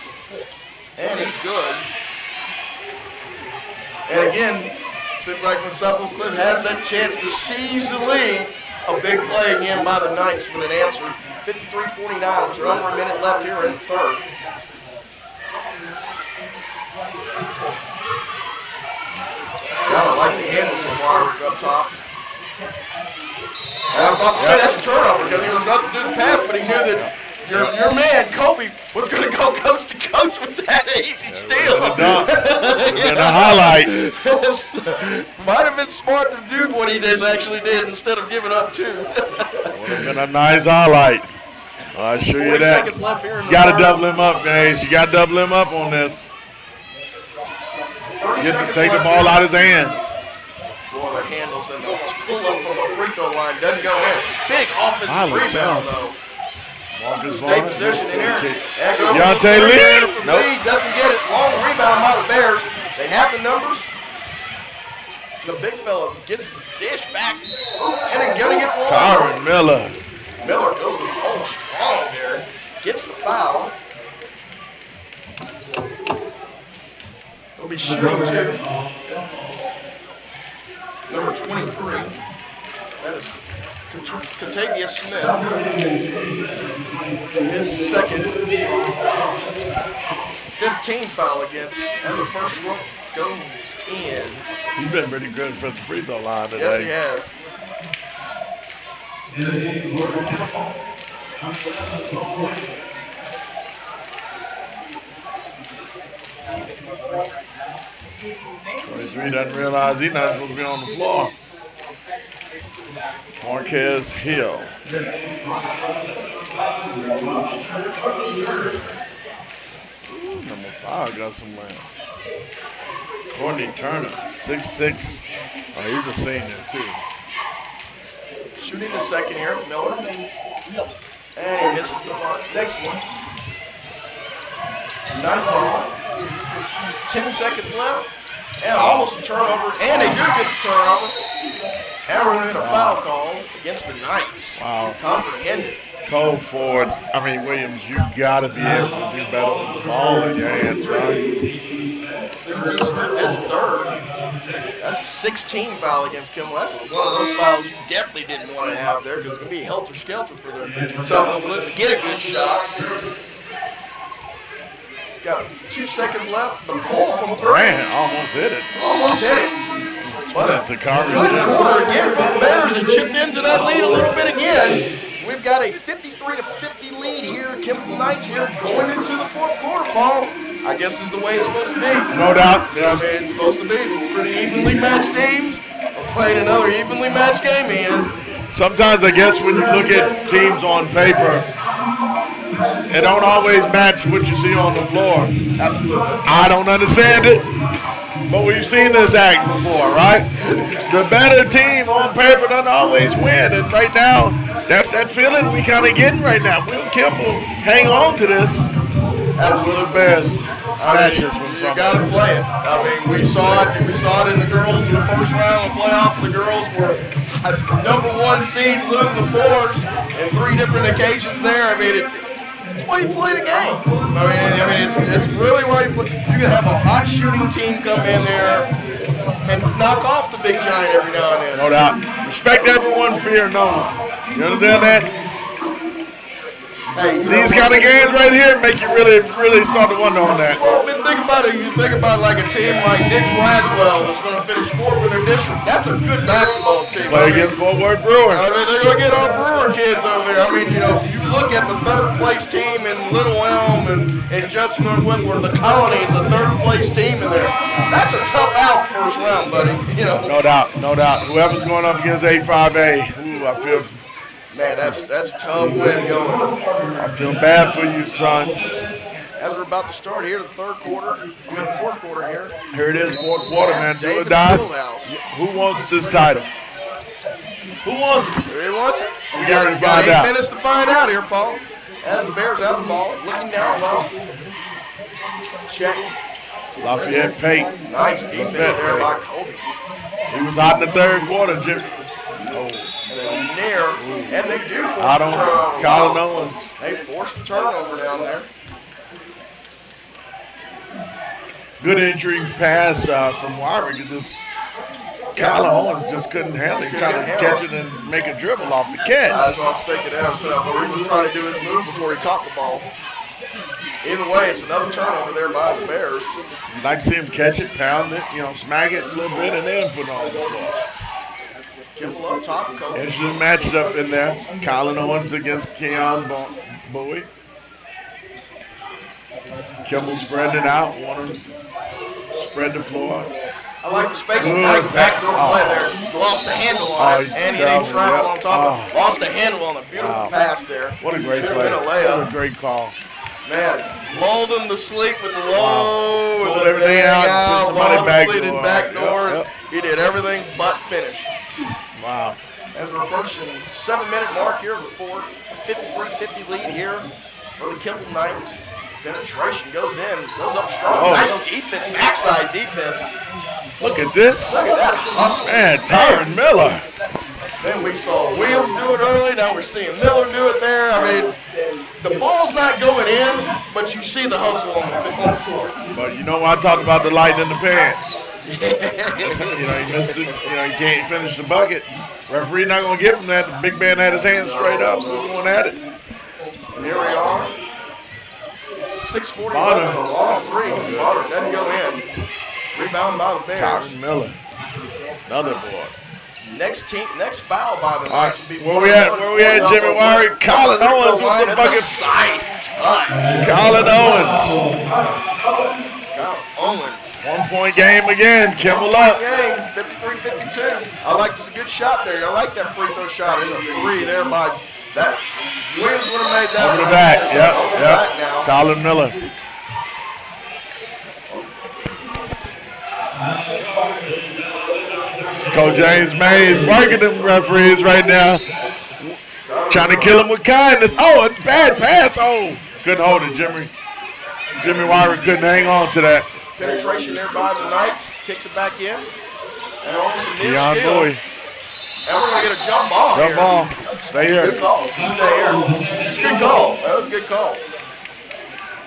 And he's good. And again, seems like when South Cliff has that chance to seize the lead, a big play again by the Knights with an answer. 53-49. There's under a minute left here in the third. Gotta like the handles of Roderick up top. And I'm about to say that's a turnover because he was about to do the pass, but he knew that your man, Kobe, was going to go coast to coast with that easy steal. And a highlight. Might have been smart to do what he just actually did instead of giving up 2. Would have been a nice highlight. I assure you 40 that. seconds left here in the You got to third. double him up, guys. You got to double him up on this. Take the ball out of his hands. one of the handles, and the pull up from the free throw line doesn't go in. Big offensive rebound, though. Stay position in here. Deontay Lee. Nope. Lee doesn't get it. Long rebound by the Bears. They have the numbers. The big fella gets dish back. And then going to get one. Tyron Miller. Miller goes to the hole strong here. Gets the foul. He'll be shooting to number 23. That is Contavious Smith. His second 15 foul against, and the first one goes in. He's been pretty good for the free throw line today. Yes, he has. 23 doesn't realize he's not supposed to be on the floor. Marquez Hill. Number 5 got some length. Courtney Turner, 6'6". Oh, he's a senior too. Shooting the second here, Miller. And he misses the next one. 9 ball. 10 seconds left. And almost a turnover. And they do get the turnover. And we're going to get a foul call against the Knights. Wow. Comprehended. Cole Ford, Williams, you got to be able to do better with the ball in your hands, son. 16 Smith is third. That's a 16 foul against Kimball. That's one of those fouls you definitely didn't want to have there because it's going to be helter-skelter for their tough to get a good shot. Got 2 seconds left. The pull from Grant almost hit it. Almost hit it. But That's a coverage. good quarter again. The Bears have chipped into that lead a little bit again. We've got a 53-50 lead here. Kimball Knights here going into the fourth quarter, Paul. I guess is the way it's supposed to be. No doubt. I mean, it's supposed to be. Pretty evenly matched teams are playing another evenly matched game, man. Sometimes I guess when you look at teams on paper, it don't always match what you see on the floor. Absolutely. I don't understand it, but we've seen this act before, right? The better team on paper doesn't always win, and right now, that's that feeling we kind of getting right now. Will Kimball hang on to this? Absolute best. You got to play it. I mean, we saw it. We saw it in the girls in the first round of the playoffs. The girls were #1 seeds, losing the floors in 3 different occasions there. I mean, it's why you play the game. I mean, it's really why you play. You can have a hot shooting team come in there and knock off the big giant every now and then. No doubt. Respect everyone, fear no one. You understand that? Hey, these kind of games right here make you really start to wonder on that. Well, I mean, think about it. You think about like a team like Dick Glaswell that's going to finish 4th in their district. That's a good basketball team. Play against Fort Worth Brewer. I mean, they're going to get our Brewer kids over there. I mean, you know, you look at the 3rd place team in Little Elm and Justin and Wentworth, the Colony is the 3rd place team in there. That's a tough out first round, buddy. You know. No doubt, no doubt. Whoever's going up against 8-5A, I feel. Man, that's tough win going. I feel bad for you, son. As we're about to start here, the 3rd quarter, I mean the 4th quarter here. Here it is, 4th quarter, man. Do or Davis die. Fieldhouse. Who wants this title? Who wants it? Who wants it? We got to Got find 8 out. minutes to find out here, Paul. As the Bears have the ball, looking down low. Check. Lafayette Pate. Nice defense there by Kobe. He was hot in the 3rd quarter, Jim. Oh. And then near, and they do force I the don't. turnover. Colin Owens. They forced the turnover down there. Good entry pass from Warwick. Colin Owens just couldn't handle it. He tried to catch it and make a dribble off the catch. That's what I was thinking of. So he was trying to do his move before he caught the ball. Either way, it's another turnover there by the Bears. You'd like to see him catch it, pound it, smack it a little bit, and then put it on the floor. Kimball up top, Kobe. Interesting matchup in there. Colin Owens against Keon Bowie. Kimball spreading it out. Want to spread the floor. I like the spacing. Nice backdoor play there. Lost the handle on it, and he didn't travel on top of it. Lost the handle on a beautiful pass there. What a great Should've play. been a layup. What a great call. Man, lulled him to sleep with the low. Pulled everything out, sent somebody lulled him to sleep in backdoor. backdoor. Yep. He did everything but finish. Wow. As we're approaching 7-minute mark here, the fourth, 53-50 lead here for the Kimball Knights. Penetration goes in, goes up strong. Oh. Nice defense, backside defense. Look at this. Look at that hustle. Man, Tyron Miller. Then we saw Williams do it early. Now we're seeing Miller do it there. I mean, the ball's not going in, but you see the hustle on the court. But you know what I talked about the light in the pants. You know, he missed it. You know, he can't finish the bucket. Referee not going to give him that. The big man had his hands straight up. We're going at it. Here we are. 6:40 Bonner. left on a long three. Bonner doesn't go in. Rebound by the Bears. Tyron Miller. Another boy. Next foul by the Knights would be Where we at, Jimmy Wiry? Colin Owens with the fucking side touch. Colin Owens. Owens. 1 point game again. Kimball up. Game 53-52. I like this. A good shot there. I like that free throw shot in the three there by that. Williams would have made that. Over the back. Over the back now. Yep. Colin Miller. Coach James Mays working them referees right now. Trying to kill him with kindness. Oh, a bad pass. Oh, couldn't hold it, Jimmy. Jimmy Wiry couldn't hang on to that. Penetration there by the Knights. Kicks it back in. And almost a near Keon steal. Bowie. And we're going to get a jump ball Jump here. ball. Stay here. Good call. Stay here. It's a good call. That was a good call.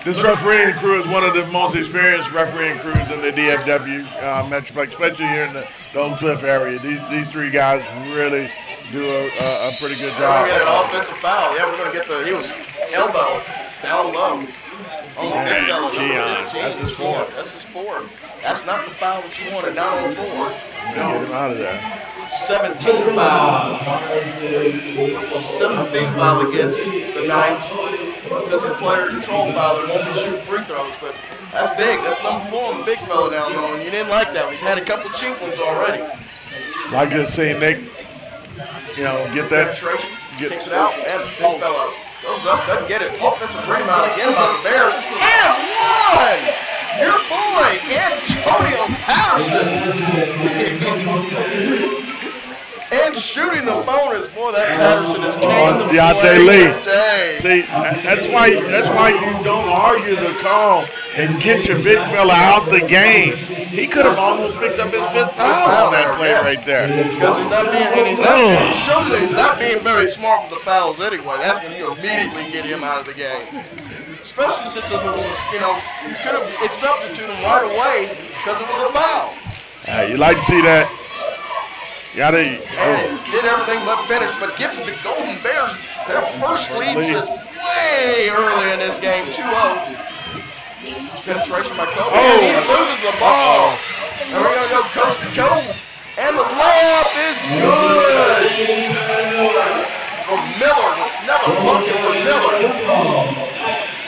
This refereeing crew is one of the most experienced refereeing crews in the DFW Metroplex, especially here in the Oak Cliff area. These three guys really do a pretty good job. We're going to get an offensive foul. Yeah, we're going to get he was elbow down low. On the big fella, Keon. number 15. That's his fourth. That's his fourth. That's not the foul that you wanted, not on 4. Get him out of there. 17 foul. 17 foul against the Knights. Since a player control foul, they won't be shooting free throws, but that's big. That's number 4 on the big fella down low, and you didn't like that. He's had a couple cheap ones already. Like to see Nick, get that. Penetration, kicks it out, and the big fella goes up, doesn't get it. Offensive rebound again by the Bears, and one! Your boy, Antonio Patterson. And shooting the bonus. Boy, that Patterson is came to Deontay play Lee. today. See, that's why you don't argue the call and get your big fella out the game. He could have almost picked up his 5th foul on that play right there. Because he's not being very smart with the fouls anyway. That's when you immediately get him out of the game. Especially since it was, you could have substituted him right away because it was a foul. You like to see that. And did everything but finish, but gives the Golden Bears their first lead since way early in this game, 2-0. Penetration by Kobe, and he loses the ball. And we're going to go coast to coast, and the layup is good. For Miller, another bucket for Miller.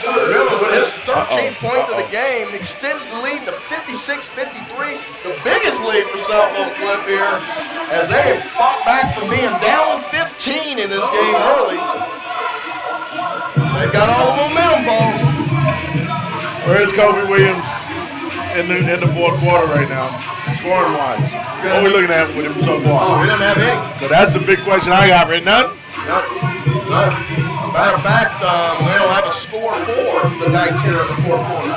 Miller with his 13th point of the game extends the lead to 56-53, the biggest lead for South Oak Cliff here, as they have fought back from being down 15 in this game early. They got all the momentum ball. Where's Kobe Williams in the 4th quarter right now, scoring wise? What are we looking at with him so far? Oh, we don't have any. So that's the big question I got right now. Matter of fact, we don't have a score for the Knights here in the 4th quarter.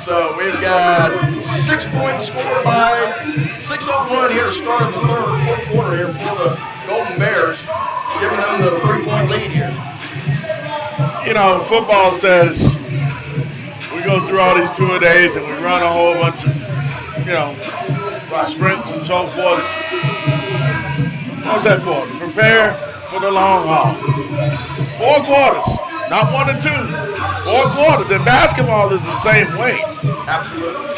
So we've got 6 points scored by 6:01 here to start the 4th quarter here for the Golden Bears. It's giving them the 3-point lead here. Football says we go through all these 2-a-days and we run a whole bunch of, sprints and so forth. What's that for? To prepare for the long haul. 4 quarters, not 1 or 2. 4 quarters. And basketball is the same way. Absolutely.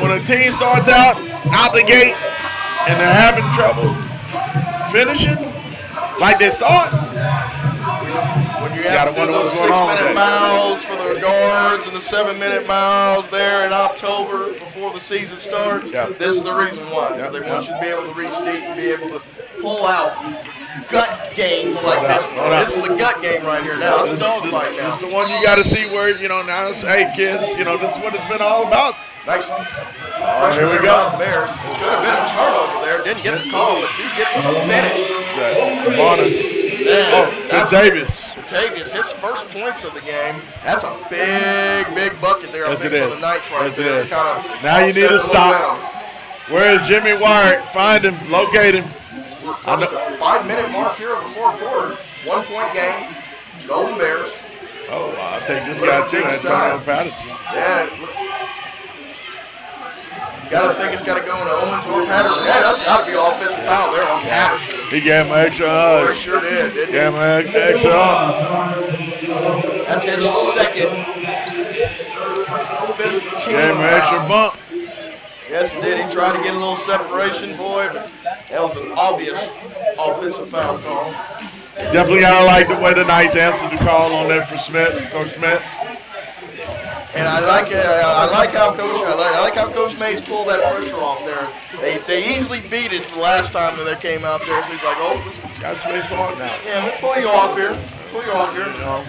When a team starts out the gate and they're having trouble finishing like they start, When you have to do those 6-minute miles for the guards and the 7-minute miles there in October before the season starts, this is the reason why. They want you to be able to reach deep and be able to pull out gut games like this one. This is a gut game right here now. It's a dog fight now. It's the one you got to see where, now it's, hey, kids, this is what it's been all about Nice. Here we go. Bears. Could have been a turnover there. Didn't get the call, but did get the finish. Contagious, his first points of the game. That's a big bucket there. Yes, I think it for is. the Knights right Yes, it there. is. Kinda Now you need to stop. Where is Jimmy Wyatt? Find him. Locate him. We're the 5-minute mark here of the fourth quarter. 1 point game. Golden Bears. Oh, I'll take this guy too, Antonio Patterson. Yeah. You got to think it's got to go into Owens or Patterson. Yeah, that's got to be offensive foul there on Patterson. He gave him an extra Oh, hug. he sure did, didn't he? Gave him an extra hug. That's his second. Gave him an extra bump. Yes, he did. He tried to get a little separation, boy, but that was an obvious offensive foul call. Definitely gotta like the way the Knights answered the call on that for Smith, Coach Smith. And I like how Coach Mays pulled that pressure off there. They easily beat it the last time that they came out there. So he's like, oh, This guy's way forward now. yeah, we'll pull you off here. You know,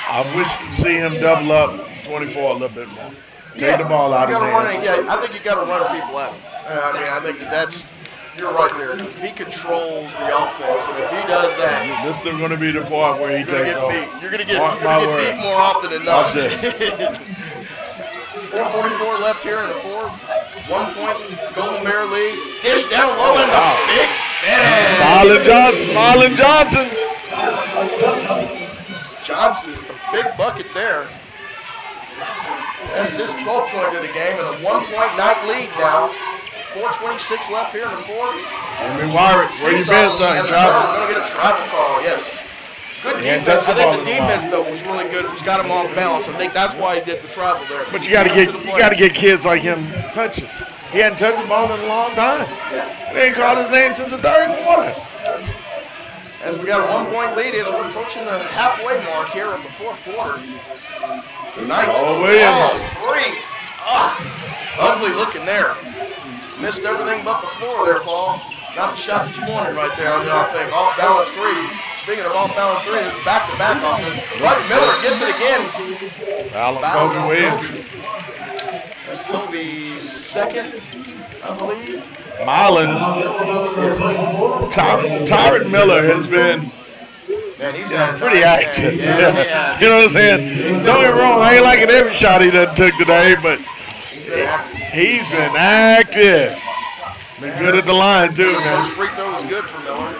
I wish to see him double up 24 a little bit more. Take the ball out of his hands. I think you got to run people out. I think that's you're right there. If he controls the offense, and if he does that, This is going to be the part where he takes off. you're going to get Mark my word. beat more often than not. Watch this. 4:44 left here in the fourth. 1 point Golden Bear lead. Dish down low in the big finish. Marlon Johnson. Johnson with the big bucket there. That is his 12th point of the game and a 1 point Knight lead now. 4:26 left here in the fourth. Jimmy Wyatt, where you been, son? We're going to get a travel call, yes. Good defense. I think the defense, though, was really good. It's got him off balance. I think that's why he did the travel there. But you got to get kids like him touches. He hadn't touched the ball in a long time. They ain't called his name since the third quarter. As we got a 1 point lead as we're approaching the halfway mark here of the fourth quarter. The Knights. Oh, Williams. Three. Ugly looking there. Missed everything but the floor there, Paul. Not the shot that you wanted right there, I think. Off balance three. Speaking of off balance three, it's back-to-back offense. Buddy Miller gets it again. Foul on Kobe Williams. That's Kobe's second, I believe. Marlon. Tyron Miller has been pretty active. Yeah. You know what I'm saying? Don't get me wrong, I ain't liking every shot he done took today, but he's been active. Been good at the line, too, man. First free throw was good for Miller.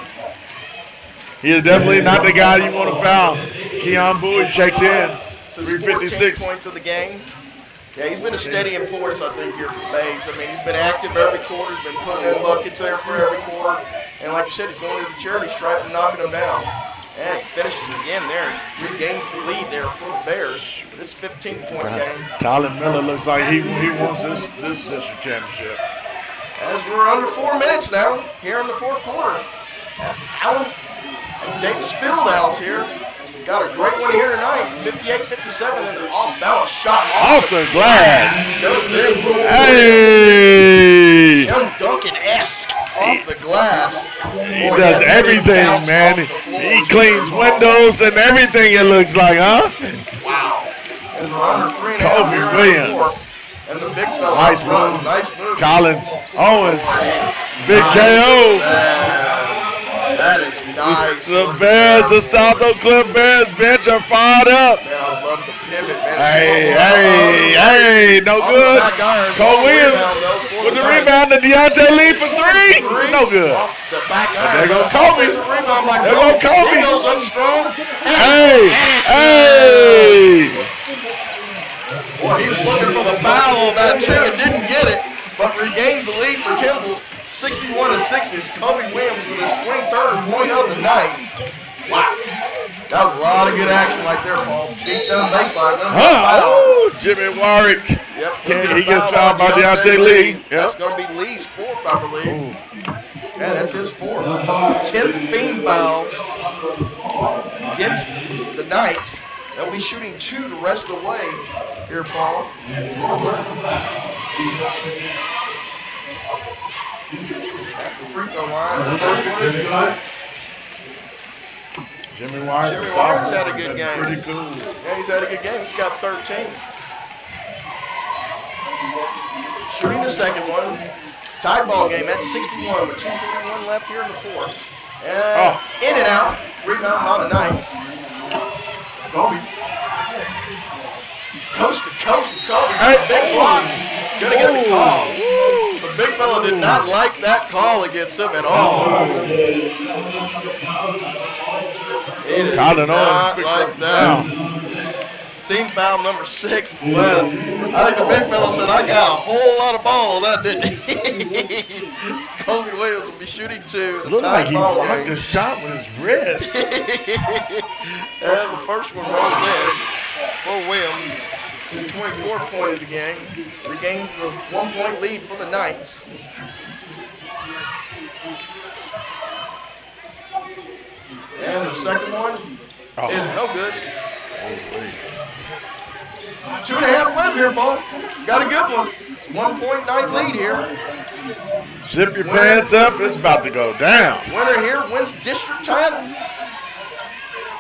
He is definitely not the guy you want to foul. Keon Bowie checks in. 3:56 points of the game. Yeah, he's been a steady influence, I think, here for Mays. I mean, he's been active every quarter. He's been putting in buckets there for every quarter. And like you said, he's going to the charity stripe and knocking them down. And he finishes again there. Regains the lead there for the Bears. This 15-point game. Tyler Miller looks like he wants this district championship. As we're under 4 minutes now, here in the fourth quarter. Allen and Davis Fieldhouse here. Got a great one here tonight. 58-57 and an off-balance shot. Off the glass. Hey! Young Duncan-esque off the glass. He does everything, man. He cleans windows and everything, it looks like, huh? Wow. As we're under 3.5 Kobe here in the Williams. fourth. And the big fella. Nice move. Nice move. Colin Owens. Big KO. That is nice. The Bears, the South Oak Cliff Bears bench are fired up. Man, I love the pivot, man. Hey, no good. Cole Williams with the rebound to Deontay Lee for three. No good. The back iron. There go Kobe. There go Kobe. He goes up strong. Hey. Boy, he was looking for the foul on that too and didn't get it, but regains the lead for Kimball. 61-60 is Kobe Williams with his 23rd point of the night. Wow. That was a lot of good action right there, Paul. Deep down baseline. Jimmy Warwick. Yep. He gets fouled by Deontay Lee. Yep. That's going to be Lee's fourth, I believe. Yeah, that's his fourth. 10th fiend foul against the Knights. They'll be shooting 2 the rest of the way here, Paul. At the free throw line. The first one is good. Jimmy Warwick's had a good game. Pretty cool. Yeah, he's had a good game. He's got 13. Shooting the second one. Tied ball game. That's 61 with 2:41 left here in the fourth. And in and out. Rebound by the Knights. Kobe. Coast to coast. Kobe. Big block. Gonna get the call. The big fella did not like that call against him at all. He did not like that. Team foul number 6. Well, I think the big fella said, I got a whole lot of ball on that, didn't he? Kobe Williams will be shooting 2. It looked like he blocked the shot with his wrist. And the first one rolls in for Williams. His 24th point of the game. Regains the 1-point lead for the Knights. And the second one is no good. 2.5 left here, Paul. Got a good one. It's 1-point Knight lead here. Zip your pants up. It's about to go down. Winner here wins district title.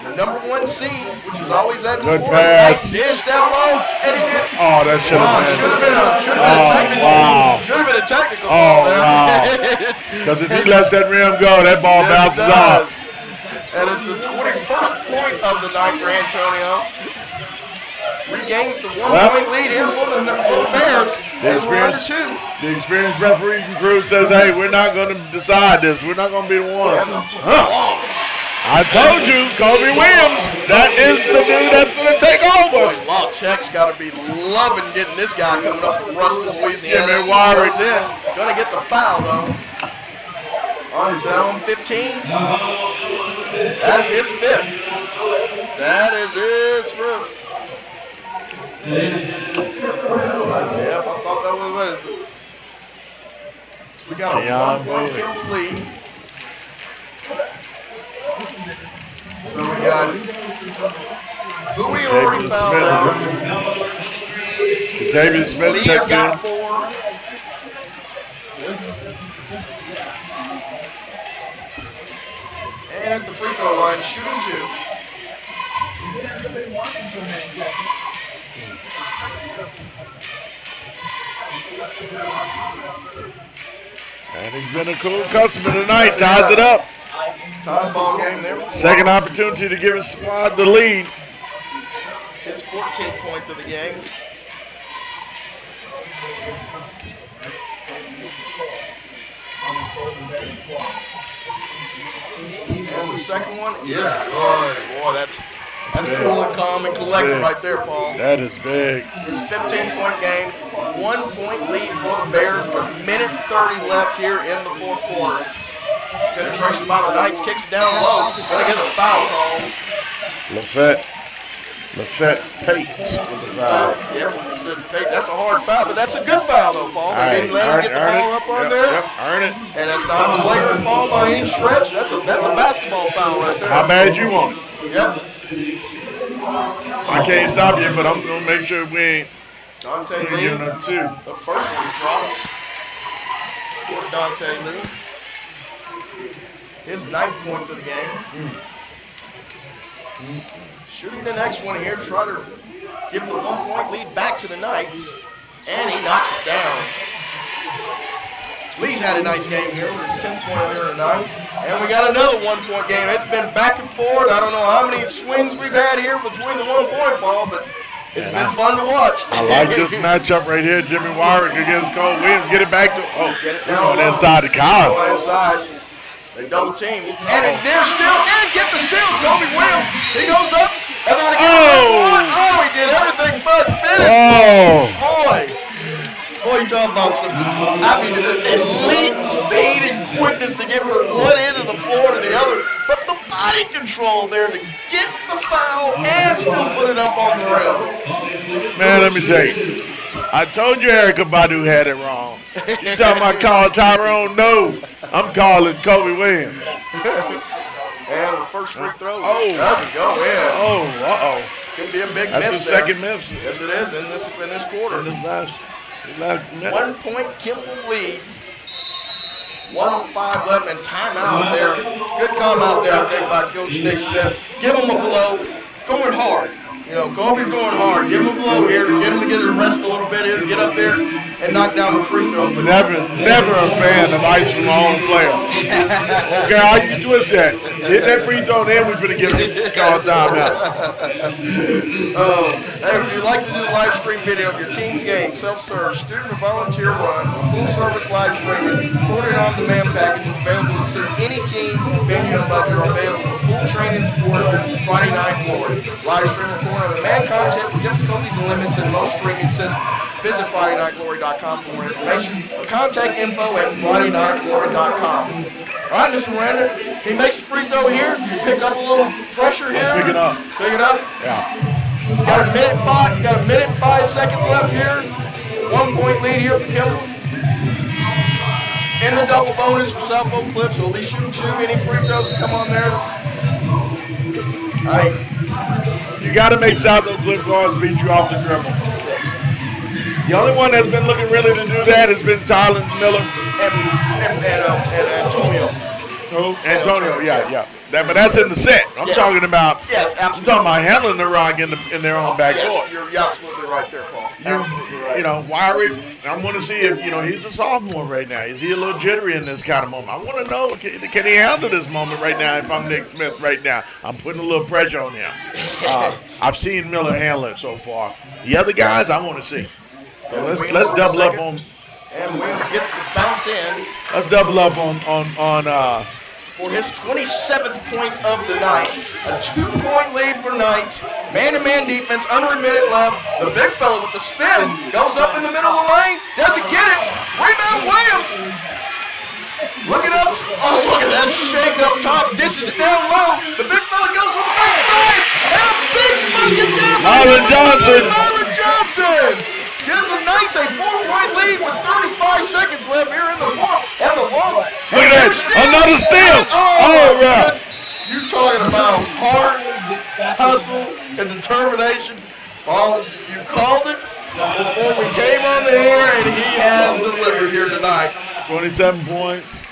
The number 1 seed, which is always that good pass. Dish down low, and he did. Oh, that should have been. Should have been a technical. Wow. Should have been a technical. Oh, wow. Because if he lets that rim go, that ball bounces off. And it's the 21st point of the night for Antonio. Regains the 1-point lead here for the Bears. The experienced referee crew says, hey, we're not going to decide this. We're not going to be the one. I told you, Kobe Williams, that is the dude that's going to take over. Law Check's got to be loving getting this guy coming up from Ruston, Louisiana. Jimmy Warwick. Going to get the foul, though. On his own 15. That's his 5th. That is his 5th. Yep, I thought that was, what is it? So we got a 1-point Kimball lead. So we got Bowie already fouled out. David Smith checks in. Got 4. And at the free throw line, shooting 2. And he's been a cool customer tonight. Ties it up. Tie ball game there. Second opportunity to give his squad the lead. His 14th point of the game. And the second one is good. Boy, that's cool and calm and collected right there, Paul. That is big. It's 15-point game. 1-point lead for the Bears with a minute 30 left here in the fourth quarter. Penetration by the Knights, kicks it down low. Gonna get a foul call. Lafette Pate with the foul. Yep, that's a hard foul, but that's a good foul though, Paul. They didn't let him get the ball up on there. Yep, earn it. And that's not a flagrant foul by any stretch. That's a basketball foul right there. How bad you want it? Yep. I can't stop you, but I'm gonna make sure we ain't Dante Lee. giving up 2. The first one drops for Dante Lee. His 9th point of the game. Shooting the next one here to try to give the 1-point lead back to the Knights. And he knocks it down. Lee's had a nice game here with his 10th point here tonight. And we got another 1-point game. It's been back and forth. I don't know how many swings we've had here between the 1-point ball, but it's been fun to watch. I like this matchup right here. Jimmy Warwick against Cole Williams. Get it back to, get it down going inside the collar. Going inside. They double team. And they're still, and get the steal. Kobe Williams, he goes up. And they're going to get he did everything but finish. Boy, you talking about some, elite speed and quickness to get from one end of the floor to the other. But the body control there to get the foul and still put it up on the rim. Man, let me tell you. I told you Erica Badu had it wrong. You talking about call Tyrone? No. I'm calling Kobe Williams. And the first free throw doesn't go in. Uh-oh. Could be a big That's miss the there. second miss. Yes, it is in this quarter. In this last minute. 1-point Kimball lead. 1:05 left and timeout there. Good call out there, I think, by Coach Nick Smith. Give him a blow. Going hard. You know, Kobe's going hard. Give him a blow here to get him to get to rest a little bit here, to get up there and knock down the free throw. But Never a fan of ice from my own player. Okay, how you twist that? Hit that free throw, then we're going to give him a call timeout. Hey, if you'd like to do a live stream video of your team's game, self-serve, student or volunteer run, full-service live streaming, recorded on-demand packages available to suit any team, venue, and mother are available with full training support Friday Night Glory. Live stream record on-demand content with difficulties and limits in most streaming systems. Visit FridayNightGlory.com for more information or contact info at FridayNightGlory.com. All right, Mr. Miranda, he makes a free throw here. You pick up a little pressure here. Pick it up. Pick it up. Yeah. Got a minute and 5 seconds left here. 1 point lead here for Kimball. In the double bonus for South Oak Cliff, so we'll be shooting 2. Any free throws that come on there. All right. You got to make South Oak Cliff guards beat you off the dribble. The only one that's been looking really to do that has been Tyler Miller. And Antonio. Who? Antonio, yeah. But that's in the set. I'm talking about. Yes, I'm absolutely. talking about handling the rock in their own backcourt. Yes, you're absolutely right there, Paul. Absolutely right. You know, Wiry, I want to see if, he's a sophomore right now. Is he a little jittery in this kind of moment? I want to know, can he handle this moment right now if I'm Nick Smith right now? I'm putting a little pressure on him. I've seen Miller handle it so far. The other guys, I want to see. So let's double up on. And Williams gets the bounce in. Let's double up on for his 27th point of the night. A 2-point lead for Knight. Man-to-man defense, under a minute left. The big fella with the spin goes up in the middle of the lane. Doesn't get it. Rebound Williams. Look it up. Oh, look at that shake up top. Dishes it down low. The big fella goes from the backside. And a big bucket there. Marlon Johnson. Marlon Johnson. Gives the Knights a 4-point lead with 35 seconds left here in the fourth. Look at that. Another steal. Oh, right. You're talking about heart, hustle, and determination. Paul, you called it before we came on the air, and he has delivered here tonight. 27 points.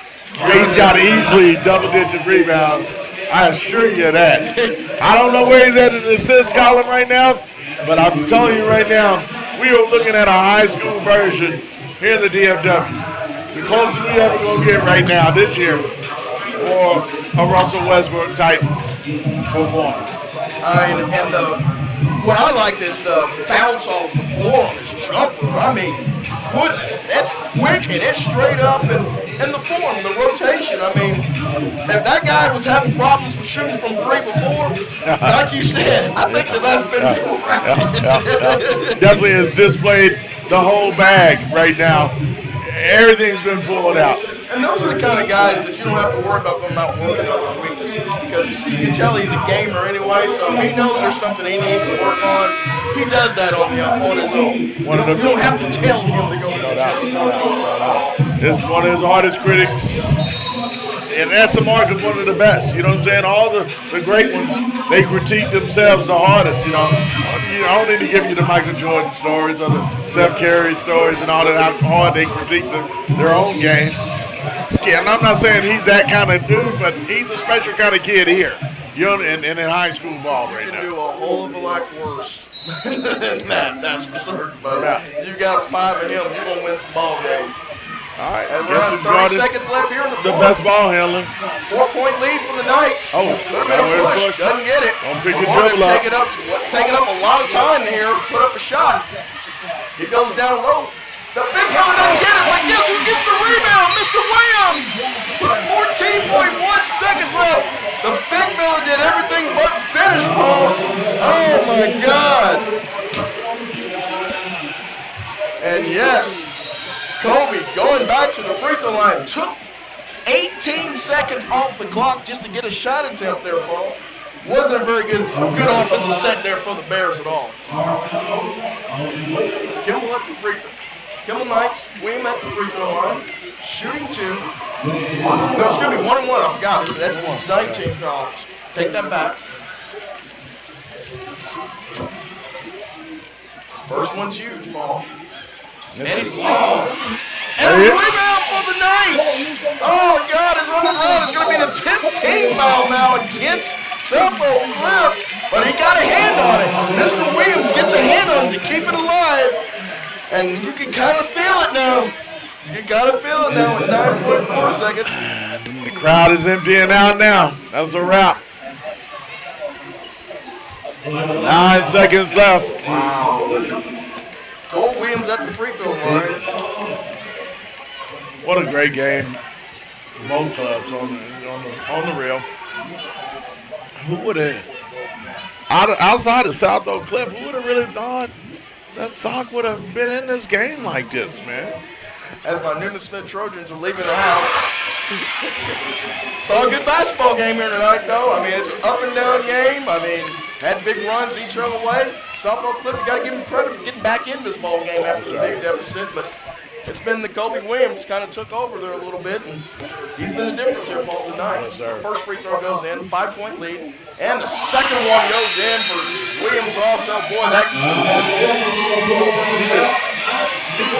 He's got easily double-digit rebounds. I assure you that. I don't know where he's at in the assist column right now, but I'm telling you right now, we are looking at a high school version here in the DFW. The closest we ever going to get right now this year for a Russell Westbrook type performance. What I liked is the bounce off the floor of his jumper. I mean, goodness, that's quick and it's straight up and the form, the rotation. I mean, if that guy was having problems with shooting from 3 before, like you said, I think that's been definitely has displayed the whole bag right now. Everything's been pulled out. And those are the kind of guys that you don't have to worry about them not working on their weaknesses because you can tell he's a gamer anyway, so he knows there's something he needs to work on. He does that on his own. You don't have to tell him to go. No doubt. It's one of his hardest critics. And that's the mark of one of the best. You know what I'm saying? All the great ones, they critique themselves the hardest. I don't need to give you the Michael Jordan stories or the Steph Curry stories and all that, how hard they critique their own game. And I'm not saying he's that kind of dude, but he's a special kind of kid here. And in high school ball right now. You can do a whole of a lot worse than that, that's for certain. But you got 5 of him, you're going to win some ball games. All right. And we're at 30 seconds left here in the fourth. Best ball handler. 4-point lead for the Knights. Oh, could have been a push. Doesn't get it. Don't pick your dribble up. Taking up a lot of time here to put up a shot. He goes down low. The big fella doesn't get it, but guess who gets the rebound? Mr. Williams! 14.1 seconds left. The big fella did everything but finish, Paul. Oh, my God. And yes, Kobe going back to the free throw line. Took 18 seconds off the clock just to get a shot attempt there, Paul. Wasn't a very good offensive set there for the Bears at all. Kimball at the free throw. Kimball Knights, William at the free throw line. Shooting 2. No, excuse me, 1-1. I forgot. That's 19 foul. Take that back. First one's huge, Paul. And he's long. And a rebound for the Knights. Oh, God, it's on the run. It's going to be the 10th team foul now against South Oak Cliff. but he got a hand on it. Mr. Williams gets a hand on it to keep it alive, and you can kind of feel it now. You got to feel it now at 9.4 seconds. The crowd is emptying out now. That's a wrap. 9 seconds left. Wow. Cole Williams at the free throw line. What a great game for both clubs on the real. Who would have, outside of South Oak Cliff, who would have really thought that Sock would have been in this game like this, man? As my Newman Smith Trojans are leaving the house. Saw a good basketball game here tonight, though. I mean, it's an up and down game. I mean, had big runs each other way. South Oak Cliff, you got to give him credit for getting back in this ball game after the big deficit, but it's been the Kobe Williams kind of took over there a little bit, and he's been the difference here, Paul, tonight. Yes, sir. The first free throw goes in, 5-point lead, and the second one goes in for Williams also. Boy, that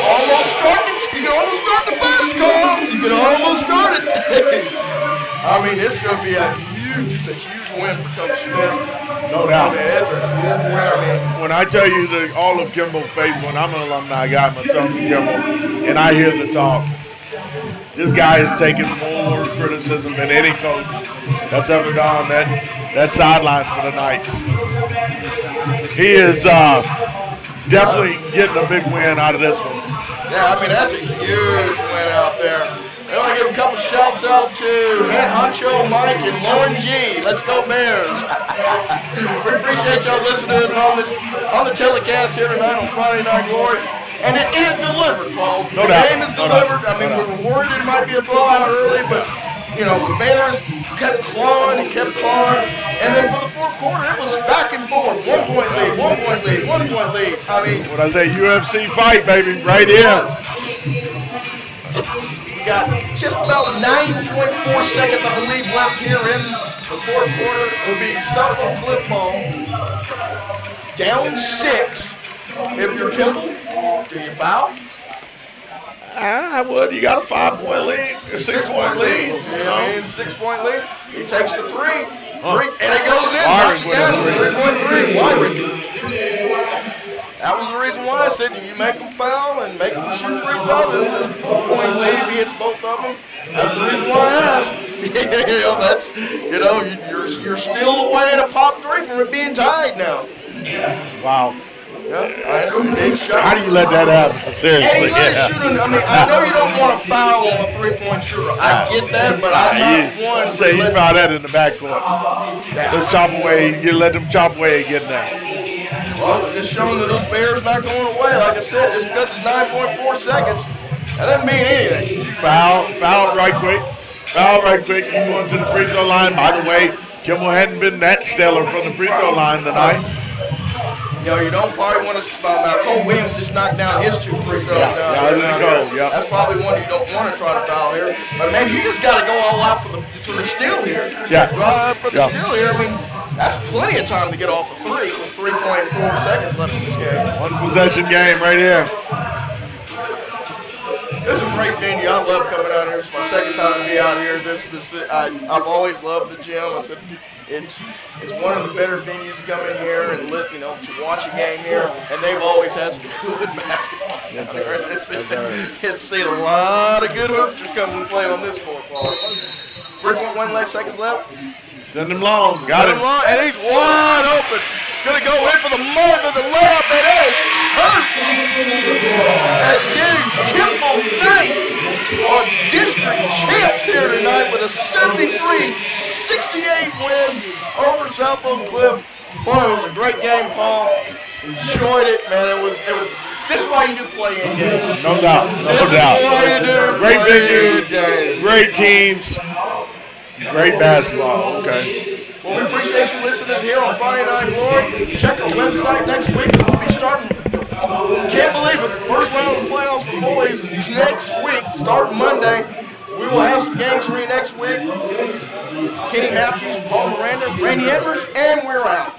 almost started. You can almost start the basketball. You can almost start it. I mean, it's going to be a huge win for Coach Smith. No doubt. It's a huge win. I mean, when I tell you that all of Kimball faithful, and I'm an alumni guy myself from Kimball, and I hear the talk, this guy has taken more criticism than any coach that's ever done that sideline for the Knights. He is definitely getting a big win out of this one. Yeah, I mean, that's a huge win out there. I want to give a couple shouts out to Head Honcho Mike and Lauren G. Let's go Bears. We appreciate y'all listening to us on the telecast here tonight on Friday Night Glory. And it is delivered, Paul. No the doubt. game is delivered. I mean, we were worried it might be a blowout early, but, you know, the Bears kept clawing and kept clawing. And then for the fourth quarter, it was back and forth. 1-point lead, 1-point lead, 1-point lead. I mean, What I say, UFC fight, baby, right here. Got just about 9.4 seconds, I believe, left here in the fourth quarter. It will be South Oak Cliff ball. Down 6. If you're Kimball, do you foul? I would. You got a 5-point lead, a 6-point lead. Yeah, he's 6-point lead. He takes the three, and it goes in. Knocks it down. 3.3. Wyrick. That was the reason why I said you make them foul and make them shoot free throws. This is a 4-point lead if he hits both of them. That's the reason why I asked. You're still away at a pop 3 from it being tied now. Wow. Yeah, that's a big shot. How do you let that happen? Seriously. And he let it shoot I mean, I know you don't want to foul on a 3-point shooter. I get that, but I'm not one. Say he fouled that in the backcourt. Let's chop away. You let them chop away and get that. Well, just showing that those Bears not going away. Like I said, just because it's 9.4 seconds, that doesn't mean anything. Foul right quick. You going to the free throw line. By the way, Kimball hadn't been that stellar from the free throw line tonight. You know, you don't probably want to foul now. Cole Williams just knocked down his 2 free throws. That's probably one you don't want to try to foul here. But maybe you just got to go all out for the steal here. Yeah. For the steal here, I mean, that's plenty of time to get off a 3 with 3.4 seconds left in this game. One possession game right here. This is a great venue. I love coming out here. It's my second time to be out here. I've always loved the gym. I said it's one of the better venues to come in here and to watch a game here. And they've always had some good basketball. Yes, sir. It's seen a lot of good hoopsters come and play on this court, Paul. 3.1 seconds left. Send him long. Got him. Long, and he's wide open. He's going to go in for the mark of the layup. It is hurt. And getting Kimball Knights are district champs here tonight with a 73-68 win over South Oak Cliff. Boy, it was a great game, Paul. Enjoyed it, man. This is why you do play-in games. No doubt. Great venue. Great teams. Great basketball. Okay. Well, we appreciate you listeners here on Friday Night Glory. Check our website next week. We'll be starting. Can't believe it. First round of the playoffs for boys is next week, starting Monday. We will have some games for you next week. Kenny Matthews, Paul Miranda, Randy Edwards, and we're out.